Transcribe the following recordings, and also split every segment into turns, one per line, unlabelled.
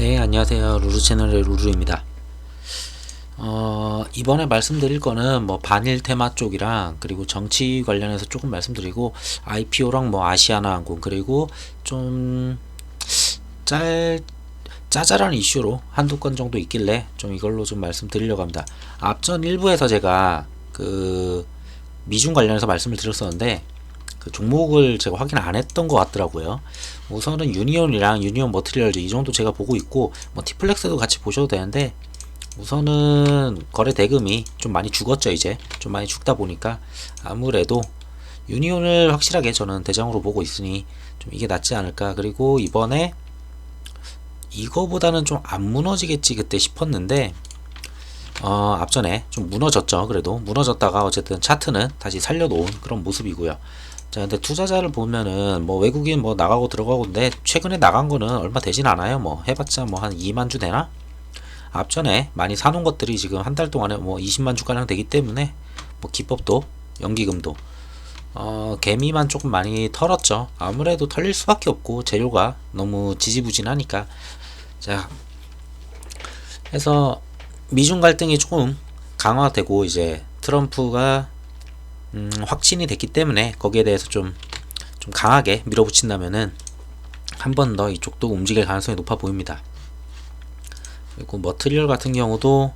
네, 안녕하세요. 루루 채널의 루루입니다. 이번에 말씀드릴 거는 뭐 반일 테마 쪽이랑 그리고 정치 관련해서 조금 말씀드리고 IPO랑 뭐 아시아나항공 그리고 좀 짜잘한 이슈로 한두 건 정도 있길래 좀 이걸로 좀 말씀드리려고 합니다. 앞전 일부에서 제가 그 미중 관련해서 말씀을 드렸었는데 그 종목을 제가 확인 안 했던 것 같더라고요. 우선은 유니온이랑 유니온 머티리얼즈 이 정도 제가 보고 있고 뭐 티플렉스도 같이 보셔도 되는데 우선은 거래 대금이 좀 많이 죽었죠. 이제 좀 많이 죽다 보니까 아무래도 유니온을 확실하게 저는 대장으로 보고 있으니 좀 이게 낫지 않을까. 그리고 이번에 이거보다는 좀 안 무너지겠지 그때 싶었는데 앞전에 좀 무너졌죠. 그래도 무너졌다가 어쨌든 차트는 다시 살려놓은 그런 모습이고요. 자, 근데 투자자를 보면은 뭐 외국인 뭐 나가고 들어가고인데 최근에 나간 거는 얼마 되진 않아요. 뭐 해봤자 뭐 한 2만 주 되나? 앞전에 많이 사놓은 것들이 지금 한 달 동안에 뭐 20만 주가량 되기 때문에 뭐 기법도 연기금도 개미만 조금 많이 털었죠. 아무래도 털릴 수밖에 없고 재료가 너무 지지부진하니까. 자, 해서 미중 갈등이 조금 강화되고 이제 트럼프가 확신이 됐기 때문에 거기에 대해서 좀 강하게 밀어붙인다면은 한 번 더 이쪽도 움직일 가능성이 높아 보입니다. 그리고 머트리얼 같은 경우도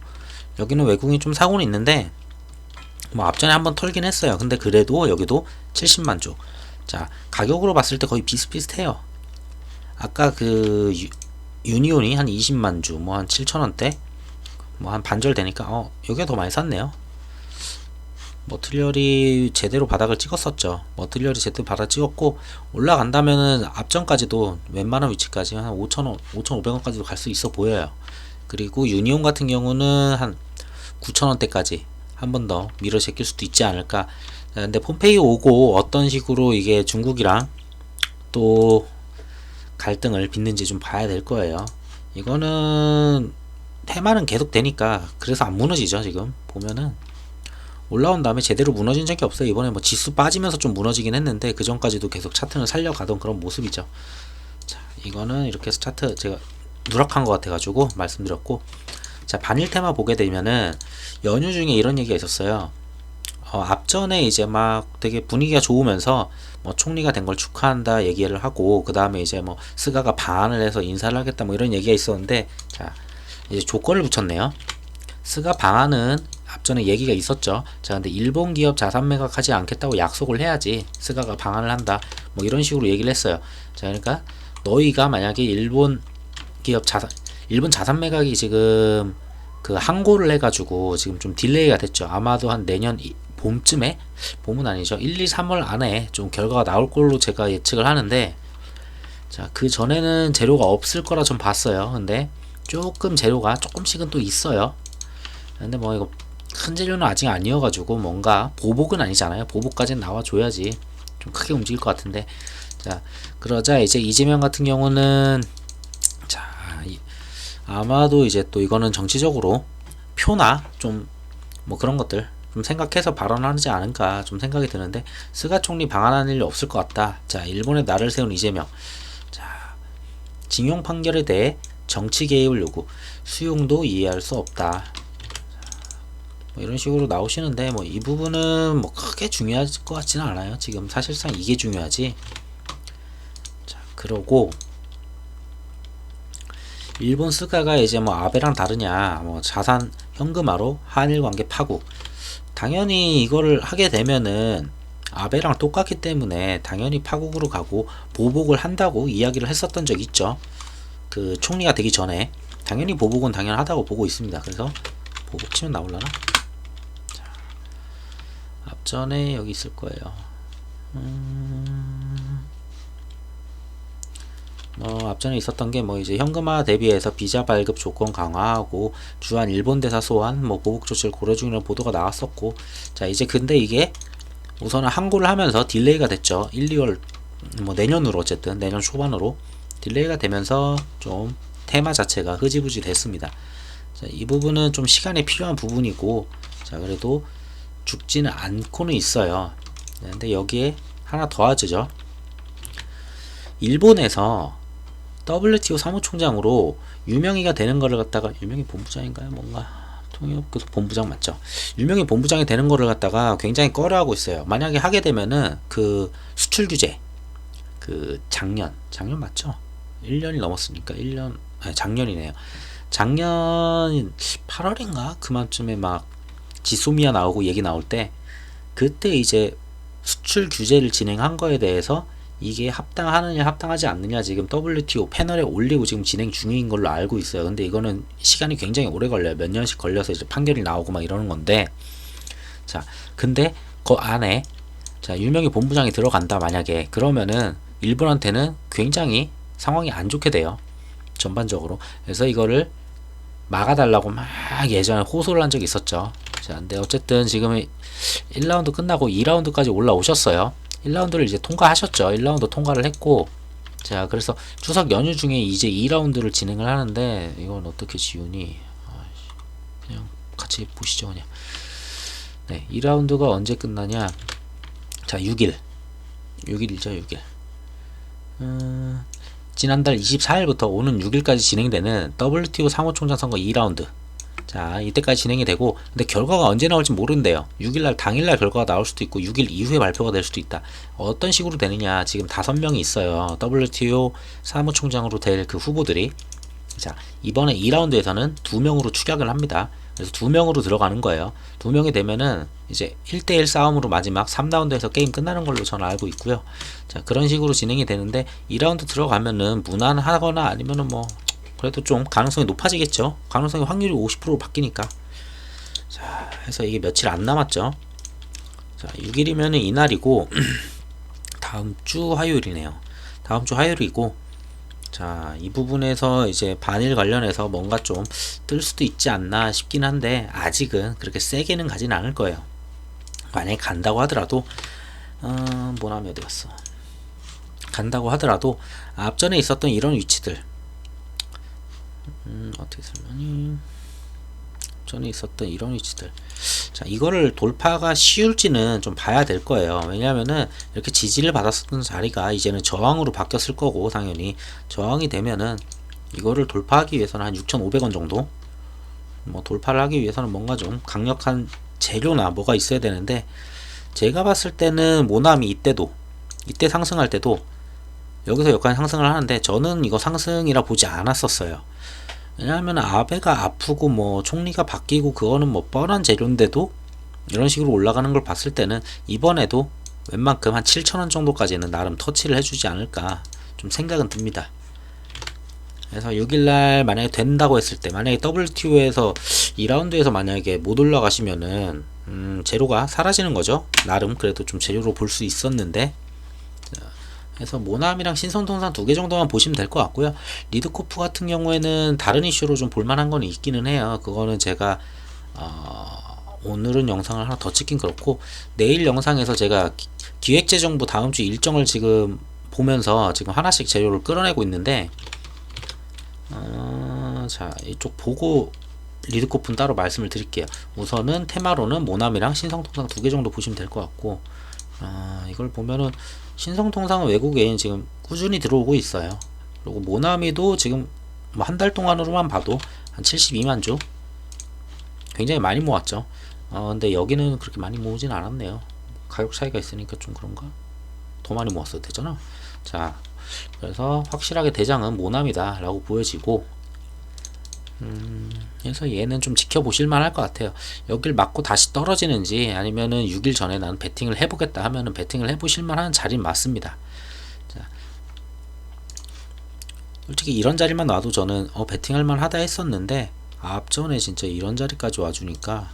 여기는 외국인이 좀 사고는 있는데 뭐 앞전에 한번 털긴 했어요. 근데 그래도 여기도 70만 주. 자, 가격으로 봤을 때 거의 비슷비슷해요. 아까 그 유니온이 한 20만 주, 뭐 한 7천원대, 뭐 한 반절 되니까 여기가 더 많이 샀네요. 머트리얼이 제대로 바닥을 찍었었죠. 머트리얼이 제대로 바닥 찍었고 올라간다면은 앞전까지도 웬만한 위치까지 한 5,000원, 5,500원까지도 갈 수 있어 보여요. 그리고 유니온 같은 경우는 한 9,000원대까지 한 번 더 밀어 제낄 수도 있지 않을까. 근데 폼페이 오고 어떤 식으로 이게 중국이랑 또 갈등을 빚는지 좀 봐야 될 거예요. 이거는 테마는 계속 되니까 그래서 안 무너지죠. 지금 보면은 올라온 다음에 제대로 무너진 적이 없어요. 이번에 뭐 지수 빠지면서 좀 무너지긴 했는데 그 전까지도 계속 차트는 살려가던 그런 모습이죠. 자, 이거는 이렇게 해서 차트 제가 누락한 것 같아가지고 말씀드렸고, 자, 반일 테마 보게 되면은 연휴 중에 이런 얘기가 있었어요. 앞전에 이제 막 되게 분위기가 좋으면서 뭐 총리가 된 걸 축하한다 얘기를 하고 그 다음에 이제 뭐 스가가 반환을 해서 인사를 하겠다 뭐 이런 얘기가 있었는데, 자, 이제 조건을 붙였네요. 스가 방안은 앞전에 얘기가 있었죠. 자, 근데 일본 기업 자산 매각하지 않겠다고 약속을 해야지 스가가 방안을 한다 뭐 이런 식으로 얘기를 했어요. 자, 그러니까 너희가 만약에 일본 자산 매각이 지금 그 항고를 해가지고 지금 좀 딜레이가 됐죠. 아마도 한 내년 봄쯤에, 봄은 아니죠, 1, 2, 3월 안에 좀 결과가 나올 걸로 제가 예측을 하는데, 자, 그 전에는 재료가 없을 거라 좀 봤어요. 근데 조금 재료가 조금씩은 또 있어요. 근데 뭐 이거 큰 재료는 아직 아니어가지고 뭔가 보복은 아니잖아요. 보복까지는 나와줘야지 좀 크게 움직일 것 같은데. 자, 그러자 이제 이재명 같은 경우는, 자, 아마도 이제 또 이거는 정치적으로 표나 좀 뭐 그런 것들 좀 생각해서 발언하지 않을까 좀 생각이 드는데, 스가 총리 방한하는 일이 없을 것 같다. 자, 일본에 나를 세운 이재명. 자, 징용 판결에 대해 정치 개입을 요구, 수용도 이해할 수 없다. 뭐 이런 식으로 나오시는데 뭐 이 부분은 뭐 크게 중요할 것 같지는 않아요. 지금 사실상 이게 중요하지. 자, 그러고 일본 스가가 이제 뭐 아베랑 다르냐, 뭐 자산 현금화로 한일 관계 파국. 당연히 이거를 하게 되면은 아베랑 똑같기 때문에 당연히 파국으로 가고 보복을 한다고 이야기를 했었던 적이 있죠. 그 총리가 되기 전에 당연히 보복은 당연하다고 보고 있습니다. 그래서 보복 치면 나올라나? 자, 앞전에 여기 있을 거예요. 앞전에 있었던 게 뭐 이제 현금화 대비해서 비자 발급 조건 강화하고 주한 일본 대사 소환 뭐 보복 조치를 고려 중이라는 보도가 나왔었고, 자, 이제 근데 이게 우선은 항고를 하면서 딜레이가 됐죠. 1, 2월 뭐 내년으로, 어쨌든 내년 초반으로 딜레이가 되면서 좀 테마 자체가 흐지부지 됐습니다. 자, 이 부분은 좀 시간이 필요한 부분이고, 자, 그래도 죽지는 않고는 있어요. 근데 여기에 하나 더 하죠. 일본에서 WTO 사무총장으로 유명희가 되는 거를 갖다가, 유명희 본부장인가요? 뭔가 통일업계소 본부장 맞죠? 유명희 본부장이 되는 거를 갖다가 굉장히 꺼려하고 있어요. 만약에 하게 되면은 그 수출 규제, 그 작년 맞죠? 1년이 넘었으니까 1년, 아니 작년이네요. 작년 8월인가 그만쯤에 막 지소미아 나오고 얘기 나올 때, 그때 이제 수출 규제를 진행한 거에 대해서 이게 합당하느냐 합당하지 않느냐 지금 WTO 패널에 올리고 지금 진행 중인 걸로 알고 있어요. 근데 이거는 시간이 굉장히 오래 걸려요. 몇 년씩 걸려서 이제 판결이 나오고 막 이러는 건데, 자 근데 그 안에 자 유명희 본부장이 들어간다 만약에, 그러면은 일본한테는 굉장히 상황이 안 좋게 돼요, 전반적으로. 그래서 이거를 막아달라고 막 예전에 호소를 한 적이 있었죠. 자 근데 어쨌든 지금 1라운드 끝나고 2라운드까지 올라오셨어요. 1라운드를 이제 통과하셨죠. 1라운드 통과를 했고, 자 그래서 추석 연휴 중에 이제 2라운드를 진행을 하는데, 이건 어떻게 지우니? 그냥 같이 보시죠 그냥. 네, 2라운드가 언제 끝나냐? 자 6일이죠. 6일. 지난달 24일부터 오는 6일까지 진행되는 WTO 사무총장 선거 2라운드. 자 이때까지 진행이 되고, 근데 결과가 언제 나올지 모른대요. 6일날 당일날 결과가 나올 수도 있고 6일 이후에 발표가 될 수도 있다. 어떤 식으로 되느냐, 지금 5명이 있어요. WTO 사무총장으로 될 그 후보들이. 자 이번에 2라운드에서는 2명으로 추격을 합니다. 그래서 2명으로 들어가는 거예요. 2명이 되면은 이제 1대1 싸움으로 마지막 3라운드에서 게임 끝나는 걸로 저는 알고 있고요. 자 그런 식으로 진행이 되는데, 2라운드 들어가면은 무난하거나 아니면은 뭐 그래도 좀 가능성이 높아지겠죠. 가능성이 확률이 50%로 바뀌니까. 자 해서 이게 며칠 안 남았죠. 자 6일이면은 이날이고 다음 주 화요일이네요. 다음 주 화요일이고, 자 이 부분에서 이제 반일 관련해서 뭔가 좀 뜰 수도 있지 않나 싶긴 한데, 아직은 그렇게 세게는 가진 않을 거예요. 만약에 간다고 하더라도 모나미 어디 갔어? 간다고 하더라도 앞전에 있었던 이런 위치들, 어떻게 설명이, 전에 있었던 이런 위치들, 자 이거를 돌파가 쉬울지는 좀 봐야 될 거예요. 왜냐면은 이렇게 지지를 받았었던 자리가 이제는 저항으로 바뀌었을 거고, 당연히 저항이 되면은 이거를 돌파하기 위해서는 한 6,500원 정도, 뭐 돌파를 하기 위해서는 뭔가 좀 강력한 재료나 뭐가 있어야 되는데, 제가 봤을 때는 모나미 이때 상승할 때도 여기서 약간 상승을 하는데, 저는 이거 상승이라 보지 않았었어요. 왜냐하면 아베가 아프고 뭐 총리가 바뀌고 그거는 뭐 뻔한 재료인데도 이런 식으로 올라가는 걸 봤을 때는 이번에도 웬만큼 한 7,000원 정도까지는 나름 터치를 해주지 않을까 좀 생각은 듭니다. 그래서 6일날 만약에 된다고 했을 때, 만약에 WTO에서 2라운드에서 만약에 못 올라가시면은 재료가 사라지는 거죠. 나름 그래도 좀 재료로 볼 수 있었는데, 그래서 모남이랑 신성통상 2개 정도만 보시면 될 것 같고요. 리드코프 같은 경우에는 다른 이슈로 좀 볼만한 건 있기는 해요. 그거는 제가 오늘은 영상을 하나 더 찍긴 그렇고, 내일 영상에서 제가 기획재정부 다음 주 일정을 지금 보면서 지금 하나씩 재료를 끌어내고 있는데, 자 이쪽 보고 리드코프는 따로 말씀을 드릴게요. 우선은 테마로는 모남이랑 신성통상 2개 정도 보시면 될 것 같고, 이걸 보면은 신성통상은 외국인 지금 꾸준히 들어오고 있어요. 그리고 모나미도 지금 뭐 한 달 동안으로만 봐도 한 72만 주, 굉장히 많이 모았죠. 근데 여기는 그렇게 많이 모으진 않았네요. 가격 차이가 있으니까 좀 그런가? 더 많이 모았어도 되잖아. 자 그래서 확실하게 대장은 모나미다 라고 보여지고, 그래서 얘는 좀 지켜보실만 할 것 같아요. 여길 맞고 다시 떨어지는지, 아니면은 6일 전에 난 베팅을 해보겠다 하면은 베팅을 해보실만 하는 자리는 맞습니다. 자, 솔직히 이런 자리만 놔도 저는 베팅할만 하다 했었는데, 앞전에 진짜 이런 자리까지 와주니까,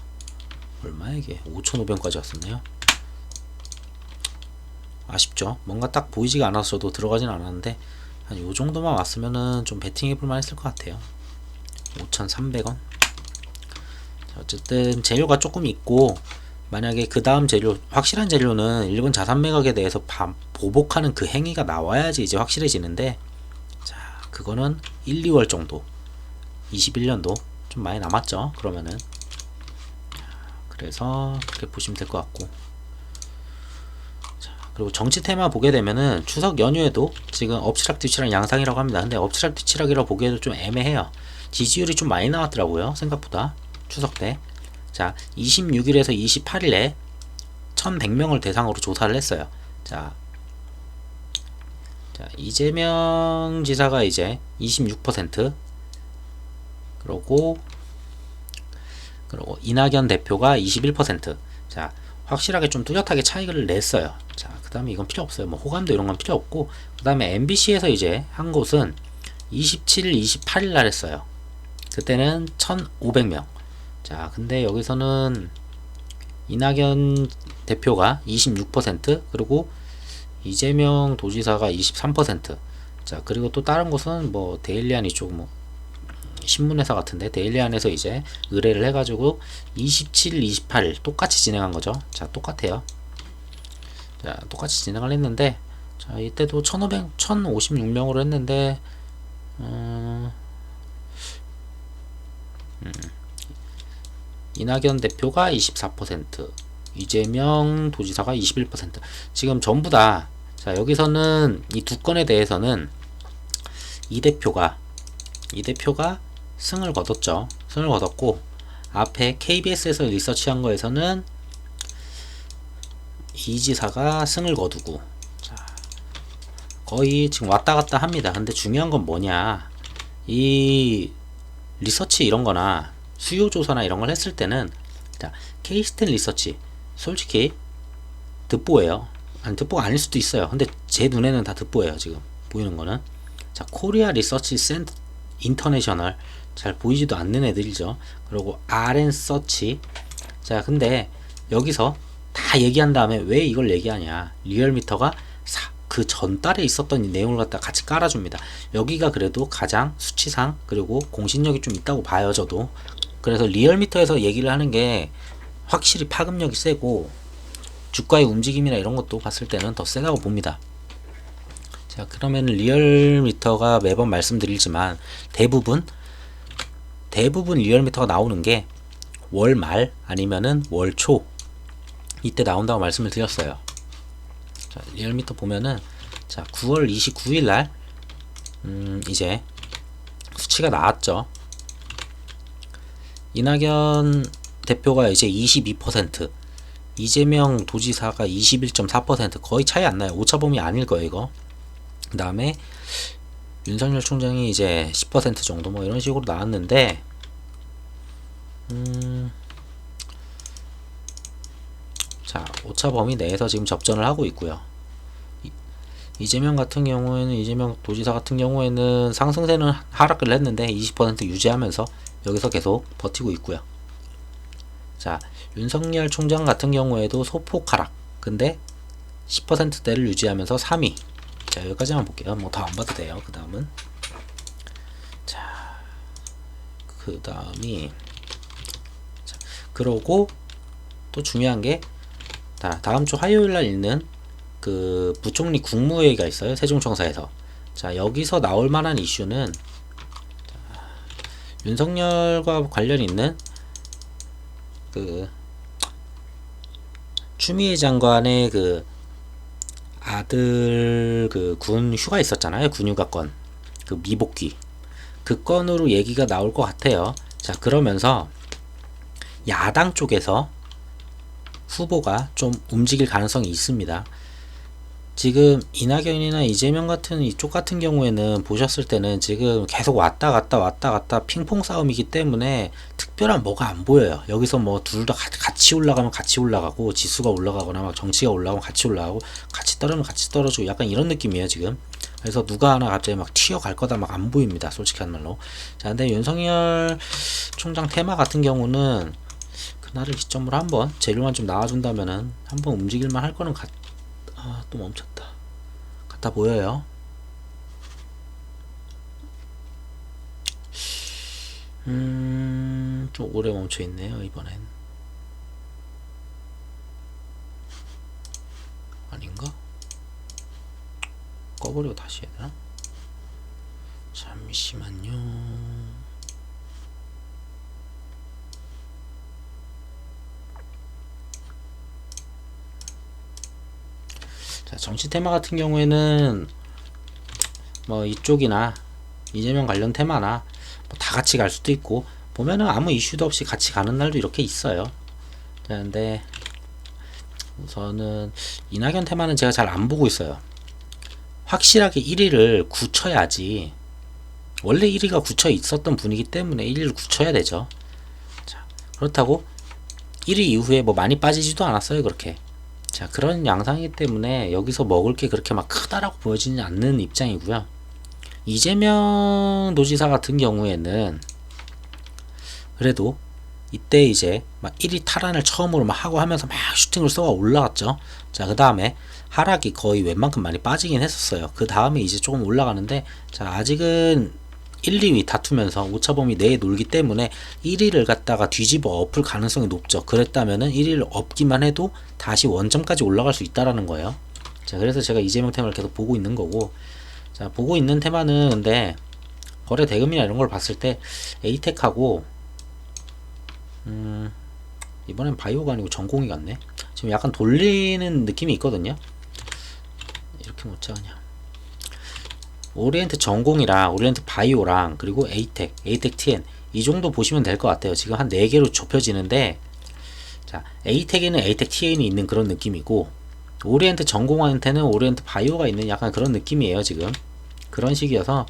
얼마야 이게? 5,500원까지 왔었네요. 아쉽죠. 뭔가 딱 보이지가 않아서 저도 들어가진 않았는데, 한 요정도만 왔으면은 좀 베팅 해볼만 했을 것 같아요. 5,300원. 어쨌든 재료가 조금 있고, 만약에 그 다음 재료, 확실한 재료는 일본 자산 매각에 대해서 보복하는 그 행위가 나와야지 이제 확실해지는데, 자 그거는 1, 2월 정도, 21년도 좀 많이 남았죠. 그러면은 그래서 그렇게 보시면 될 것 같고, 자 그리고 정치 테마 보게 되면은 추석 연휴에도 지금 엎치락뒤치락 양상이라고 합니다. 근데 엎치락뒤치락이라고 보기에도 좀 애매해요. 지지율이 좀 많이 나왔더라고요. 생각보다 추석 때. 자, 26일에서 28일에 1100명을 대상으로 조사를 했어요. 자, 이재명 지사가 이제 26%, 그리고 이낙연 대표가 21%. 자, 확실하게 좀 뚜렷하게 차이를 냈어요. 자, 그 다음에 이건 필요 없어요. 뭐 호감도 이런 건 필요 없고, 그 다음에 MBC에서 이제 한 곳은 27일, 28일 날 했어요. 그때는 1500명. 자, 근데 여기서는 이낙연 대표가 26%, 그리고 이재명 도지사가 23%. 자, 그리고 또 다른 곳은 뭐 데일리안 이쪽 뭐 신문회사 같은데 데일리안에서 이제 의뢰를 해가지고 27일, 28일 똑같이 진행한 거죠. 자, 똑같아요. 자, 똑같이 진행을 했는데, 자, 이때도 1056명으로 했는데, 이낙연 대표가 24%, 이재명 도지사가 21%. 지금 전부 다, 자, 여기서는 이 두 건에 대해서는 이 대표가 승을 거뒀죠. 승을 거뒀고, 앞에 KBS에서 리서치한 거에서는 이 지사가 승을 거두고, 자, 거의 지금 왔다 갔다 합니다. 근데 중요한 건 뭐냐, 이 리서치 이런 거나 수요조사나 이런 걸 했을 때는, 자, 케이스텐 리서치 솔직히 듣보예요. 아니, 듣보가 아닐 수도 있어요. 근데 제 눈에는 다 듣보예요. 지금 보이는 거는. 자, 코리아 리서치 센터 인터내셔널, 잘 보이지도 않는 애들이죠. 그리고 RN 서치. 자, 근데 여기서 다 얘기한 다음에 왜 이걸 얘기하냐, 리얼미터가 그 전달에 있었던 이 내용을 갖다 같이 깔아줍니다. 여기가 그래도 가장 수치상 그리고 공신력이 좀 있다고 봐요, 저도. 그래서 리얼미터에서 얘기를 하는 게 확실히 파급력이 세고, 주가의 움직임이나 이런 것도 봤을 때는 더 세다고 봅니다. 자, 그러면 리얼미터가 매번 말씀드리지만 대부분 리얼미터가 나오는 게 월 말 아니면은 월 초 이때 나온다고 말씀을 드렸어요. 자, 리얼미터 보면은, 자, 9월 29일 날 이제 수치가 나왔죠. 이낙연 대표가 이제 22%, 이재명 도지사가 21.4%, 거의 차이 안 나요. 오차범위 아닐 거예요, 이거. 그 다음에 윤석열 총장이 이제 10% 정도 뭐 이런 식으로 나왔는데, 자, 오차 범위 내에서 지금 접전을 하고 있고요. 이재명 같은 경우에는, 이재명 도지사 같은 경우에는 상승세는 하락을 했는데 20% 유지하면서 여기서 계속 버티고 있고요. 자, 윤석열 총장 같은 경우에도 소폭 하락, 근데 10%대를 유지하면서 3위. 자, 여기까지만 볼게요. 뭐 더 안 봐도 돼요. 그 다음은, 자, 그 다음이, 자, 그러고 또 중요한 게, 다음 주 화요일 날 있는 그 부총리 국무회의가 있어요, 세종청사에서. 자, 여기서 나올 만한 이슈는, 자, 윤석열과 관련 있는 그 추미애 장관의 그 아들 그 군 휴가 있었잖아요. 군 휴가권, 그 미복귀, 그 건으로 얘기가 나올 것 같아요. 자, 그러면서 야당 쪽에서 후보가 좀 움직일 가능성이 있습니다. 지금 이낙연이나 이재명 같은 이쪽 같은 경우에는 보셨을 때는 지금 계속 왔다 갔다 핑퐁 싸움이기 때문에 특별한 뭐가 안 보여요. 여기서 뭐 둘 다 같이 올라가면 같이 올라가고, 지수가 올라가거나 막 정치가 올라가면 같이 올라가고, 같이 떨어지면 같이 떨어지고, 약간 이런 느낌이에요 지금. 그래서 누가 하나 갑자기 막 튀어갈 거다 막 안 보입니다, 솔직한 말로. 자, 근데 윤석열 총장 테마 같은 경우는 그날을 기점으로 한번 재료만 좀 나와준다면은 한번 움직일만 할 거는 또 멈췄다. 같아 보여요. 좀 오래 멈춰 있네요, 이번엔. 아닌가? 꺼버리고 다시 해야 되나? 잠시만요. 자, 자, 정치 테마 같은 경우에는 뭐 이쪽이나 이재명 관련 테마나 뭐다 같이 갈 수도 있고, 보면은 아무 이슈도 없이 같이 가는 날도 이렇게 있어요. 근데 우선은 이낙연 테마는 제가 잘 안 보고 있어요. 확실하게 1위를 굳혀야지. 원래 1위가 굳혀 있었던 분이기 때문에 1위를 굳혀야 되죠. 자, 그렇다고 1위 이후에 뭐 많이 빠지지도 않았어요, 그렇게. 자, 그런 양상이기 때문에 여기서 먹을 게 그렇게 막 크다라고 보여지지 않는 입장이고요. 이재명 도지사 같은 경우에는 그래도 이때 이제 막 1위 탈환을 처음으로 막 하고 하면서 막 슈팅을 쏘아 올라갔죠. 자, 그 다음에 하락이 거의 웬만큼 많이 빠지긴 했었어요. 그 다음에 이제 조금 올라가는데, 자, 아직은 1, 2위 다투면서 오차범위 내에 놀기 때문에 1위를 갖다가 뒤집어 엎을 가능성이 높죠. 그랬다면은 1위를 엎기만 해도 다시 원점까지 올라갈 수 있다라는 거예요. 자, 그래서 제가 이재명 테마를 계속 보고 있는 거고, 자, 보고 있는 테마는 근데 거래 대금이나 이런 걸 봤을 때 에이텍하고 이번엔 바이오가 아니고 전공이 같네. 지금 약간 돌리는 느낌이 있거든요. 이렇게 놓자 그냥. 오리엔트 전공이랑 오리엔트 바이오랑 그리고 에이텍 TN 이 정도 보시면 될 것 같아요. 지금 한 4개로 좁혀지는데, 자, 에이텍에는 에이텍 TN이 있는 그런 느낌이고, 오리엔트 전공한테는 오리엔트 바이오가 있는 약간 그런 느낌이에요. 지금 그런 식이어서,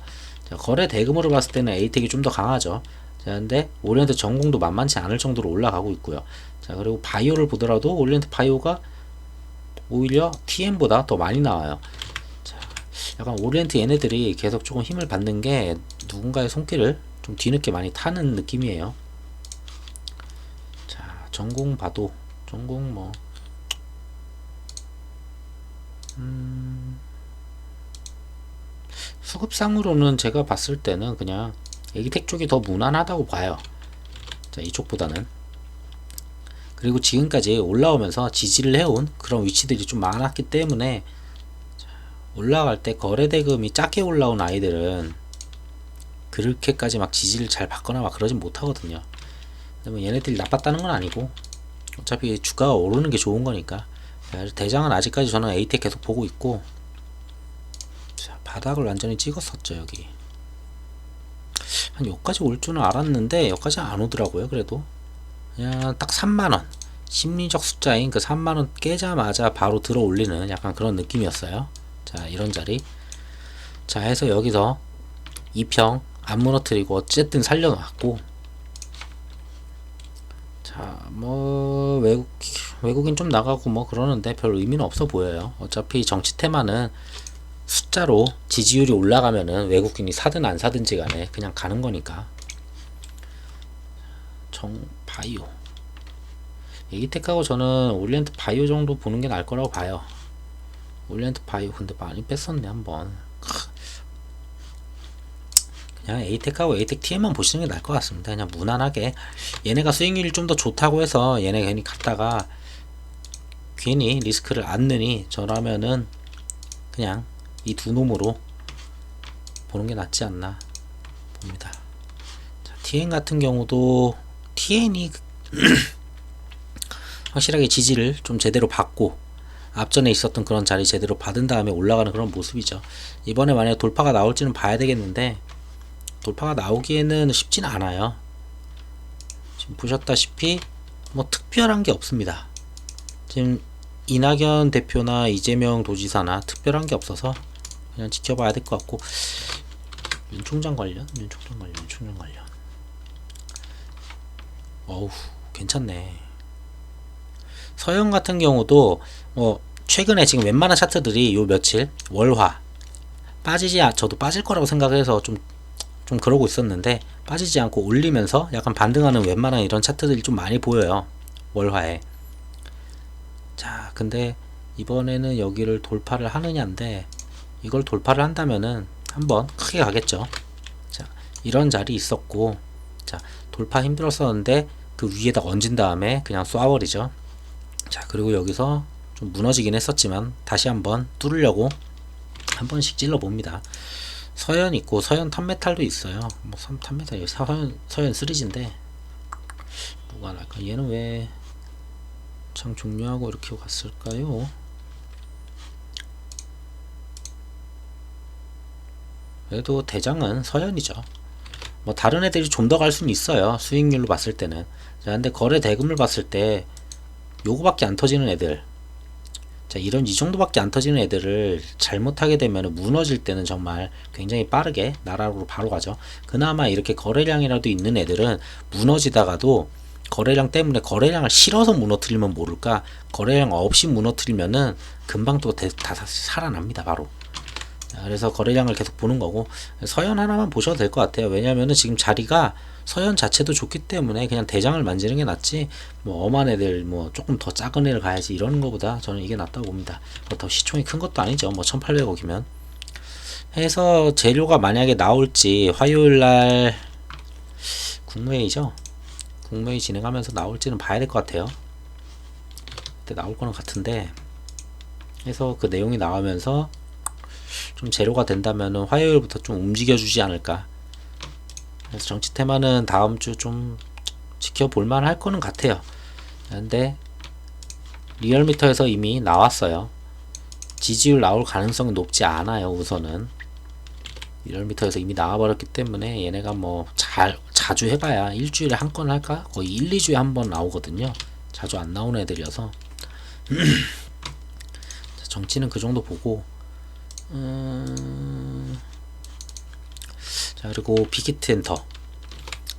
자, 거래 대금으로 봤을 때는 에이텍이 좀 더 강하죠. 자, 근데 오리엔트 전공도 만만치 않을 정도로 올라가고 있고요. 자, 그리고 바이오를 보더라도 오리엔트 바이오가 오히려 TN보다 더 많이 나와요. 자, 약간 오리엔트 얘네들이 계속 조금 힘을 받는 게 누군가의 손길을 좀 뒤늦게 많이 타는 느낌이에요. 자, 전공 봐도 전공 뭐 수급상으로는 제가 봤을 때는 그냥 에이텍 쪽이 더 무난하다고 봐요. 자, 이쪽보다는. 그리고 지금까지 올라오면서 지지를 해온 그런 위치들이 좀 많았기 때문에, 올라갈 때 거래대금이 작게 올라온 아이들은 그렇게까지 막 지지를 잘 받거나 막 그러진 못하거든요. 근데 뭐 얘네들이 나빴다는 건 아니고 어차피 주가가 오르는 게 좋은 거니까. 대장은 아직까지 저는 에이텍 계속 보고 있고, 자, 바닥을 완전히 찍었었죠. 여기 한 여기까지 올 줄은 알았는데 여기까지 안 오더라고요. 그래도 그냥 딱 3만원 심리적 숫자인 그 3만원 깨자마자 바로 들어 올리는 약간 그런 느낌이었어요. 자, 이런 자리. 자, 해서 여기서 2평 안 무너뜨리고 어쨌든 살려놨고, 자, 뭐 외국인 좀 나가고 뭐 그러는데 별 의미는 없어 보여요. 어차피 정치 테마는 숫자로 지지율이 올라가면은 외국인이 사든 안 사든지 간에 그냥 가는 거니까. 바이오 에이텍하고 저는 오리엔트 바이오 정도 보는 게 나을 거라고 봐요. 오리엔트 바이오 근데 많이 뺐었네 한번. 그냥 에이텍하고 에이텍 TM만 보시는 게 나을 것 같습니다. 그냥 무난하게. 얘네가 수익률이 좀 더 좋다고 해서 얘네 괜히 갔다가 괜히 리스크를 안느니 저라면은 그냥 이 두 놈으로 보는 게 낫지 않나 봅니다. 자, TN 같은 경우도 TN이 확실하게 지지를 좀 제대로 받고 앞전에 있었던 그런 자리 제대로 받은 다음에 올라가는 그런 모습이죠. 이번에 만약에 돌파가 나올지는 봐야 되겠는데, 돌파가 나오기에는 쉽지는 않아요. 지금 보셨다시피 뭐 특별한 게 없습니다. 지금 이낙연 대표나 이재명 도지사나 특별한 게 없어서 그냥 지켜봐야 될 것 같고, 윤 총장 관련 어우 괜찮네. 서영 같은 경우도 뭐 최근에 지금 웬만한 차트들이 요 며칠 월화 빠지지 저도 빠질 거라고 생각해서 좀 그러고 있었는데 빠지지 않고 올리면서 약간 반등하는 웬만한 이런 차트들이 좀 많이 보여요, 월화에. 자, 근데 이번에는 여기를 돌파를 하느냐인데, 이걸 돌파를 한다면은 한번 크게 가겠죠. 자, 이런 자리 있었고, 자, 돌파 힘들었었는데 그 위에다 얹은 다음에 그냥 쏴버리죠. 자, 그리고 여기서 좀 무너지긴 했었지만 다시 한번 뚫으려고 한 번씩 찔러 봅니다. 서현 있고 서현 탑메탈도 있어요. 뭐 탑메탈 서현 시리즈인데 누가 날까? 얘는 왜 장 종료하고 이렇게 갔을까요? 그래도 대장은 서현이죠. 뭐 다른 애들이 좀 더 갈 수는 있어요. 수익률로 봤을 때는. 자, 근데 거래 대금을 봤을 때 요거밖에 안 터지는 애들, 자, 이런 이 정도밖에 안 터지는 애들을 잘못하게 되면 무너질 때는 정말 굉장히 빠르게 나락으로 바로 가죠. 그나마 이렇게 거래량이라도 있는 애들은 무너지다가도 거래량 때문에, 거래량을 실어서 무너뜨리면 모를까, 거래량 없이 무너뜨리면은 금방 또 다 살아납니다, 바로. 자, 그래서 거래량을 계속 보는 거고, 서현 하나만 보셔도 될 것 같아요. 왜냐면은 지금 자리가 서현 자체도 좋기 때문에 그냥 대장을 만지는 게 낫지, 뭐 엄한 애들, 뭐 조금 더 작은 애를 가야지 이러는 것보다 저는 이게 낫다고 봅니다. 더 시총이 큰 것도 아니죠. 뭐 1800억이면 해서. 재료가 만약에 나올지 화요일날 국무회의죠, 국무회의 진행하면서 나올지는 봐야 될 것 같아요. 그때 나올 거는 같은데, 해서 그 내용이 나오면서 좀 재료가 된다면은 화요일부터 좀 움직여주지 않을까. 그래서 정치 테마는 다음 주 좀 지켜볼만 할 거는 같아요. 근데 리얼미터에서 이미 나왔어요. 지지율 나올 가능성이 높지 않아요. 우선은 리얼미터에서 이미 나와버렸기 때문에 얘네가 뭐 자주 해봐야 일주일에 한 건 할까? 거의 1, 2주에 한 번 나오거든요. 자주 안 나오는 애들이어서. 정치는 그 정도 보고, 자, 그리고 빅히트 엔터,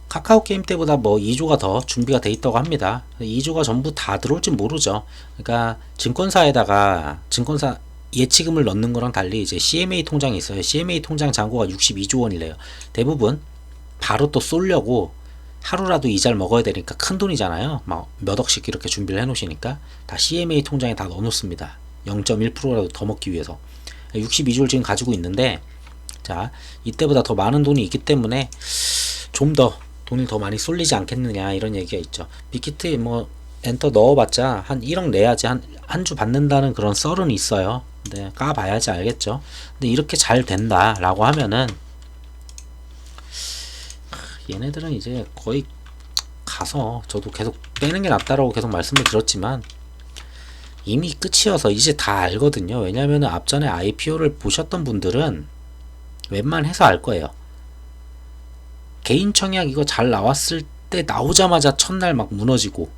카카오 게임 때보다 뭐 2조가 더 준비가 돼 있다고 합니다. 2조가 전부 다 들어올진 모르죠. 그러니까 증권사에다가 증권사 예치금을 넣는 거랑 달리 이제 CMA 통장이 있어요. CMA 통장 잔고가 62조 원이래요. 대부분 바로 또 쏠려고 하루라도 이자를 먹어야 되니까 큰 돈이잖아요. 막 몇 억씩 이렇게 준비를 해 놓으시니까 다 CMA 통장에 다 넣어 놓습니다. 0.1%라도 더 먹기 위해서. 62조를 지금 가지고 있는데, 자, 이때보다 더 많은 돈이 있기 때문에 좀 더 돈이 더 많이 쏠리지 않겠느냐, 이런 얘기가 있죠. 빅히트 뭐 엔터 넣어봤자 한 1억 내야지 한 주 받는다는 그런 썰은 있어요. 근데 까봐야지 알겠죠. 근데 이렇게 잘 된다라고 하면은 얘네들은 이제 거의 가서, 저도 계속 빼는 게 낫다라고 계속 말씀을 드렸지만 이미 끝이어서 이제 다 알거든요. 왜냐면은 앞전에 IPO를 보셨던 분들은 웬만해서 알 거예요. 개인 청약 이거 잘 나왔을 때 나오자마자 첫날 막 무너지고,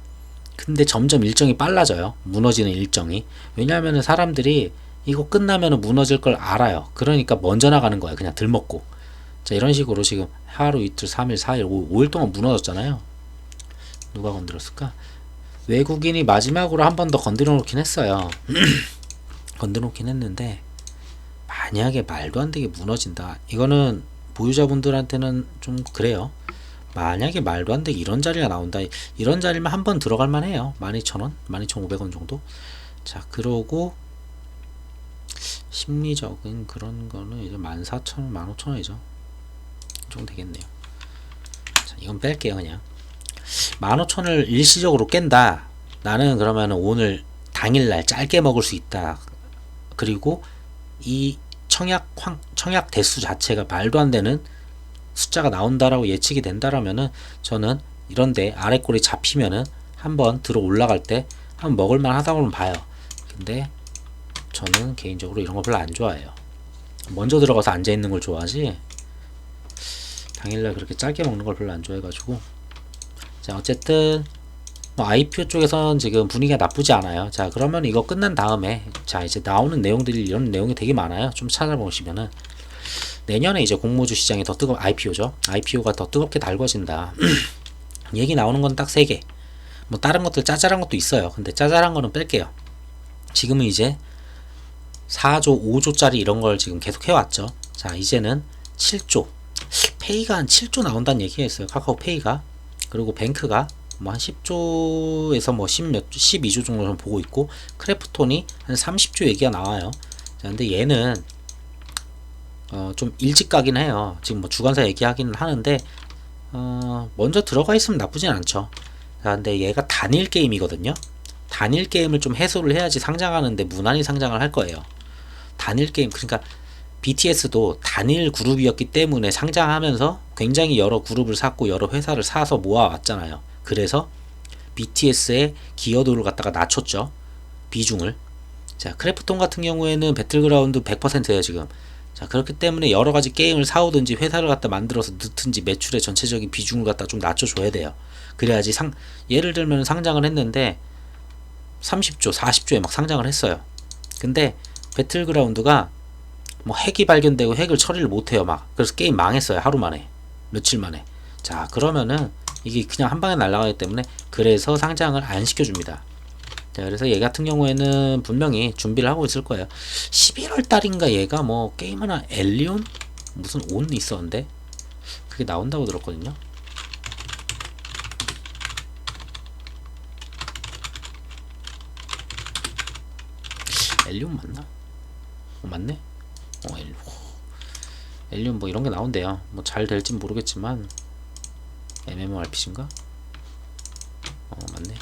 근데 점점 일정이 빨라져요. 무너지는 일정이. 왜냐하면 사람들이 이거 끝나면 무너질 걸 알아요. 그러니까 먼저 나가는 거야. 그냥 들먹고. 자, 이런 식으로 지금 하루, 이틀, 3일, 4일, 5일 동안 무너졌잖아요. 누가 건드렸을까? 외국인이 마지막으로 한 번 더 건드려 놓긴 했어요. 건드려 놓긴 했는데, 만약에 말도 안 되게 무너진다, 이거는 보유자분들한테는 좀 그래요. 만약에 말도 안 되게 이런 자리가 나온다, 이런 자리면 한 번 들어갈 만해요. 12,000원, 12,500원 정도. 자, 그러고 심리적인 그런 거는 이제 14,000원, 15,000원이죠. 좀 되겠네요. 자, 이건 뺄게요. 그냥 15,000원을 일시적으로 깬다, 나는 그러면 오늘 당일날 짧게 먹을 수 있다. 그리고 이 청약 대수 자체가 말도 안 되는 숫자가 나온다라고 예측이 된다라면은 저는 이런데 아래 꼬리 잡히면은 한번 들어 올라갈 때 한번 먹을만 하다고는 봐요. 근데 저는 개인적으로 이런 거 별로 안 좋아해요. 먼저 들어가서 앉아 있는 걸 좋아하지, 당일날 그렇게 짧게 먹는 걸 별로 안 좋아해가지고. 자, 어쨌든 뭐 IPO 쪽에선 지금 분위기가 나쁘지 않아요. 자, 그러면 이거 끝난 다음에, 자, 이제 나오는 내용들이 이런 내용이 되게 많아요. 좀 찾아보시면은 내년에 이제 공모주 시장이 더 IPO죠. IPO가 더 뜨겁게 달궈진다. 얘기 나오는 건 딱 3개. 뭐 다른 것들 짜잘한 것도 있어요. 근데 짜잘한 거는 뺄게요. 지금은 이제 4조, 5조짜리 이런 걸 지금 계속 해왔죠. 자, 이제는 7조. 페이가 한 7조 나온다는 얘기가 있어요. 카카오 페이가. 그리고 뱅크가 뭐 한 10조에서 뭐 12조 정도는 보고 있고, 크래프톤이 한 30조 얘기가 나와요. 자, 근데 얘는 좀 일찍 가긴 해요. 지금 뭐 주간사 얘기하기는 하는데, 먼저 들어가 있으면 나쁘진 않죠. 자, 근데 얘가 단일 게임이거든요. 단일 게임을 좀 해소를 해야지 상장하는데 무난히 상장을 할 거예요. 단일 게임, 그러니까 BTS도 단일 그룹이었기 때문에 상장하면서 굉장히 여러 그룹을 샀고 여러 회사를 사서 모아왔잖아요. 그래서 BTS의 기여도를 갖다가 낮췄죠. 비중을. 자, 크래프톤 같은 경우에는 배틀그라운드 100%예요 지금. 자, 그렇기 때문에 여러 가지 게임을 사오든지 회사를 갖다 만들어서 넣든지 매출의 전체적인 비중을 갖다 좀 낮춰줘야 돼요. 그래야지 예를 들면 상장을 했는데 30조, 40조에 막 상장을 했어요. 근데 배틀그라운드가 뭐 핵이 발견되고 핵을 처리를 못해요. 막. 그래서 게임 망했어요. 하루 만에. 며칠 만에. 자, 그러면은 이게 그냥 한 방에 날아가기 때문에 그래서 상장을 안 시켜줍니다. 자, 그래서 얘 같은 경우에는 분명히 준비를 하고 있을 거예요. 11월 달인가 얘가 뭐 게임 하나 엘리온? 무슨 온 있었는데? 그게 나온다고 들었거든요. 엘리온 맞나? 맞네? 엘리온 뭐 이런 게 나온대요. 뭐 잘 될진 모르겠지만 MMORPG인가? 맞네.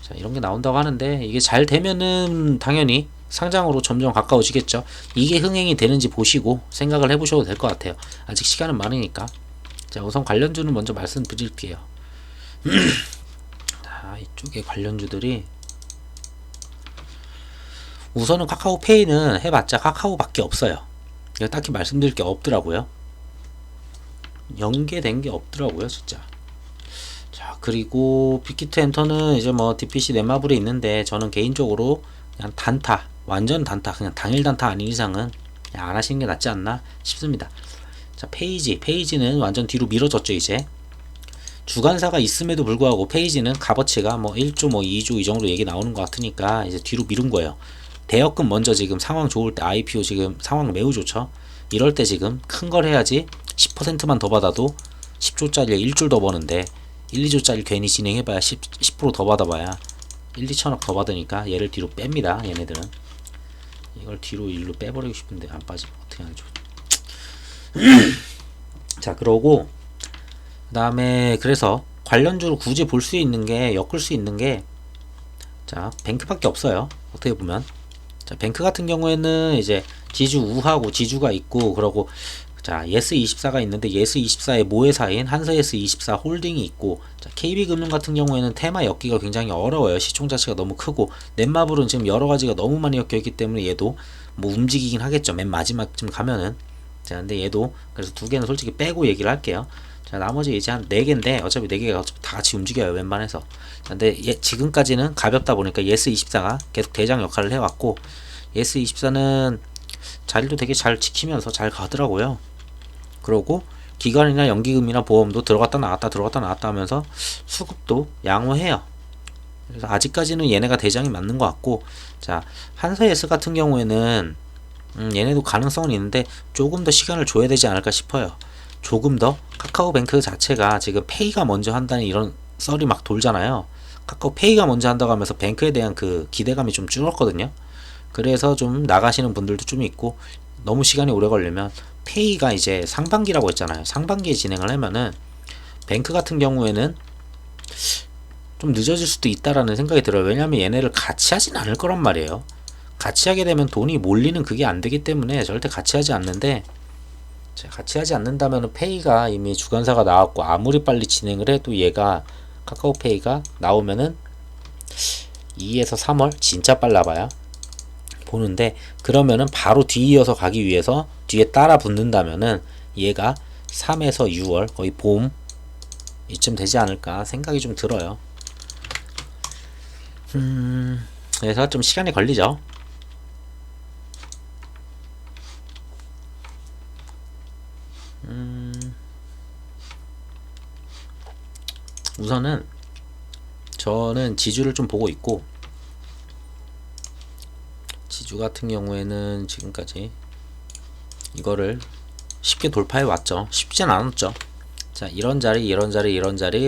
자, 이런 게 나온다고 하는데 이게 잘 되면은 당연히 상장으로 점점 가까워지겠죠. 이게 흥행이 되는지 보시고 생각을 해보셔도 될 것 같아요. 아직 시간은 많으니까. 자, 우선 관련주는 먼저 말씀드릴게요. 자, 이쪽에 관련주들이 우선은 카카오페이는 해봤자 카카오밖에 없어요. 이거 딱히 말씀드릴 게 없더라고요. 연계된 게 없더라고요, 진짜. 자, 그리고 빅히트 엔터는 이제 뭐 DPC 넷마블에 있는데 저는 개인적으로 그냥 단타, 완전 단타, 그냥 당일 단타 아닌 이상은 그냥 안 하시는 게 낫지 않나 싶습니다. 자, 페이지는 완전 뒤로 미뤄졌죠. 이제 주간사가 있음에도 불구하고 페이지는 값어치가 뭐 1조 뭐 2조 이 정도 얘기 나오는 것 같으니까 이제 뒤로 미룬 거예요. 대여금 먼저 지금 상황 좋을 때 IPO 지금 상황 매우 좋죠. 이럴 때 지금 큰 걸 해야지 10%만 더 받아도 10조짜리에 1조 더 버는데 1, 2조짜리 괜히 진행해봐야 10% 더 받아봐야 1, 2천억 더 받으니까 얘를 뒤로 뺍니다. 얘네들은 이걸 뒤로 일로 빼버리고 싶은데 안 빠지면 어떻게 하죠. 자, 그러고 그 다음에 그래서 관련주로 굳이 볼 수 있는 게 엮을 수 있는 게 자, 뱅크밖에 없어요. 어떻게 보면 자, 뱅크 같은 경우에는 이제 지주 우하고 지주가 있고 그러고 자, 예스24가 있는데 예스24의 모회사인 한서예스24 홀딩이 있고 자, KB금융 같은 경우에는 테마 엮기가 굉장히 어려워요. 시총 자체가 너무 크고 넷마블은 지금 여러가지가 너무 많이 엮여있기 때문에 얘도 뭐 움직이긴 하겠죠. 맨 마지막쯤 가면은 자, 근데 얘도 그래서 두 개는 솔직히 빼고 얘기를 할게요. 자, 나머지 이제 한 4개인데 어차피 4개가 다 같이 움직여요. 웬만해서. 자, 근데 지금까지는 가볍다 보니까 예스24가 계속 대장 역할을 해왔고 예스24는 자리도 되게 잘 지키면서 잘 가더라고요. 그러고 기관이나 연기금이나 보험도 들어갔다 나왔다 하면서 수급도 양호해요. 그래서 아직까지는 얘네가 대장이 맞는 것 같고 자, 한서예스 같은 경우에는 얘네도 가능성은 있는데 조금 더 시간을 줘야 되지 않을까 싶어요. 조금 더 카카오뱅크 자체가 지금 페이가 먼저 한다는 이런 썰이 막 돌잖아요. 카카오페이가 먼저 한다고 하면서 뱅크에 대한 그 기대감이 좀 줄었거든요. 그래서 좀 나가시는 분들도 좀 있고 너무 시간이 오래 걸리면 페이가 이제 상반기라고 했잖아요. 상반기에 진행을 하면은 뱅크 같은 경우에는 좀 늦어질 수도 있다라는 생각이 들어요. 왜냐면 얘네를 같이 하진 않을 거란 말이에요. 같이 하게 되면 돈이 몰리는 그게 안 되기 때문에 절대 같이 하지 않는데 같이 하지 않는다면 페이가 이미 주관사가 나왔고 아무리 빨리 진행을 해도 얘가 카카오페이가 나오면은 2에서 3월 진짜 빨라봐야 보는데 그러면은 바로 뒤이어서 가기 위해서 뒤에 따라 붙는다면은 얘가 3에서 6월 거의 봄 이쯤 되지 않을까 생각이 좀 들어요. 그래서 좀 시간이 걸리죠. 우선은 저는 지주를 좀 보고 있고 지주 같은 경우에는 지금까지 이거를 쉽게 돌파해 왔죠. 쉽진 않았죠. 자, 이런 자리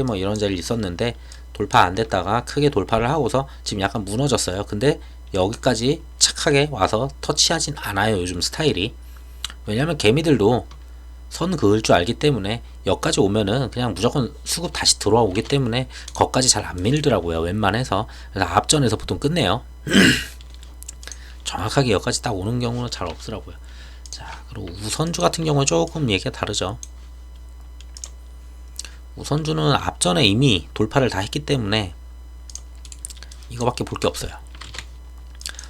뭐 이런 자리 있었는데 돌파 안 됐다가 크게 돌파를 하고서 지금 약간 무너졌어요. 근데 여기까지 착하게 와서 터치하진 않아요. 요즘 스타일이. 왜냐면 개미들도 선 그을 줄 알기 때문에 여기까지 오면은 그냥 무조건 수급 다시 들어오기 때문에 거기까지 잘 안 밀더라고요. 웬만해서. 그래서 앞전에서 보통 끝내요. 정확하게 여기까지 딱 오는 경우는 잘 없더라고요. 자, 그리고 우선주 같은 경우는 조금 얘기가 다르죠. 우선주는 앞전에 이미 돌파를 다 했기 때문에 이거밖에 볼 게 없어요.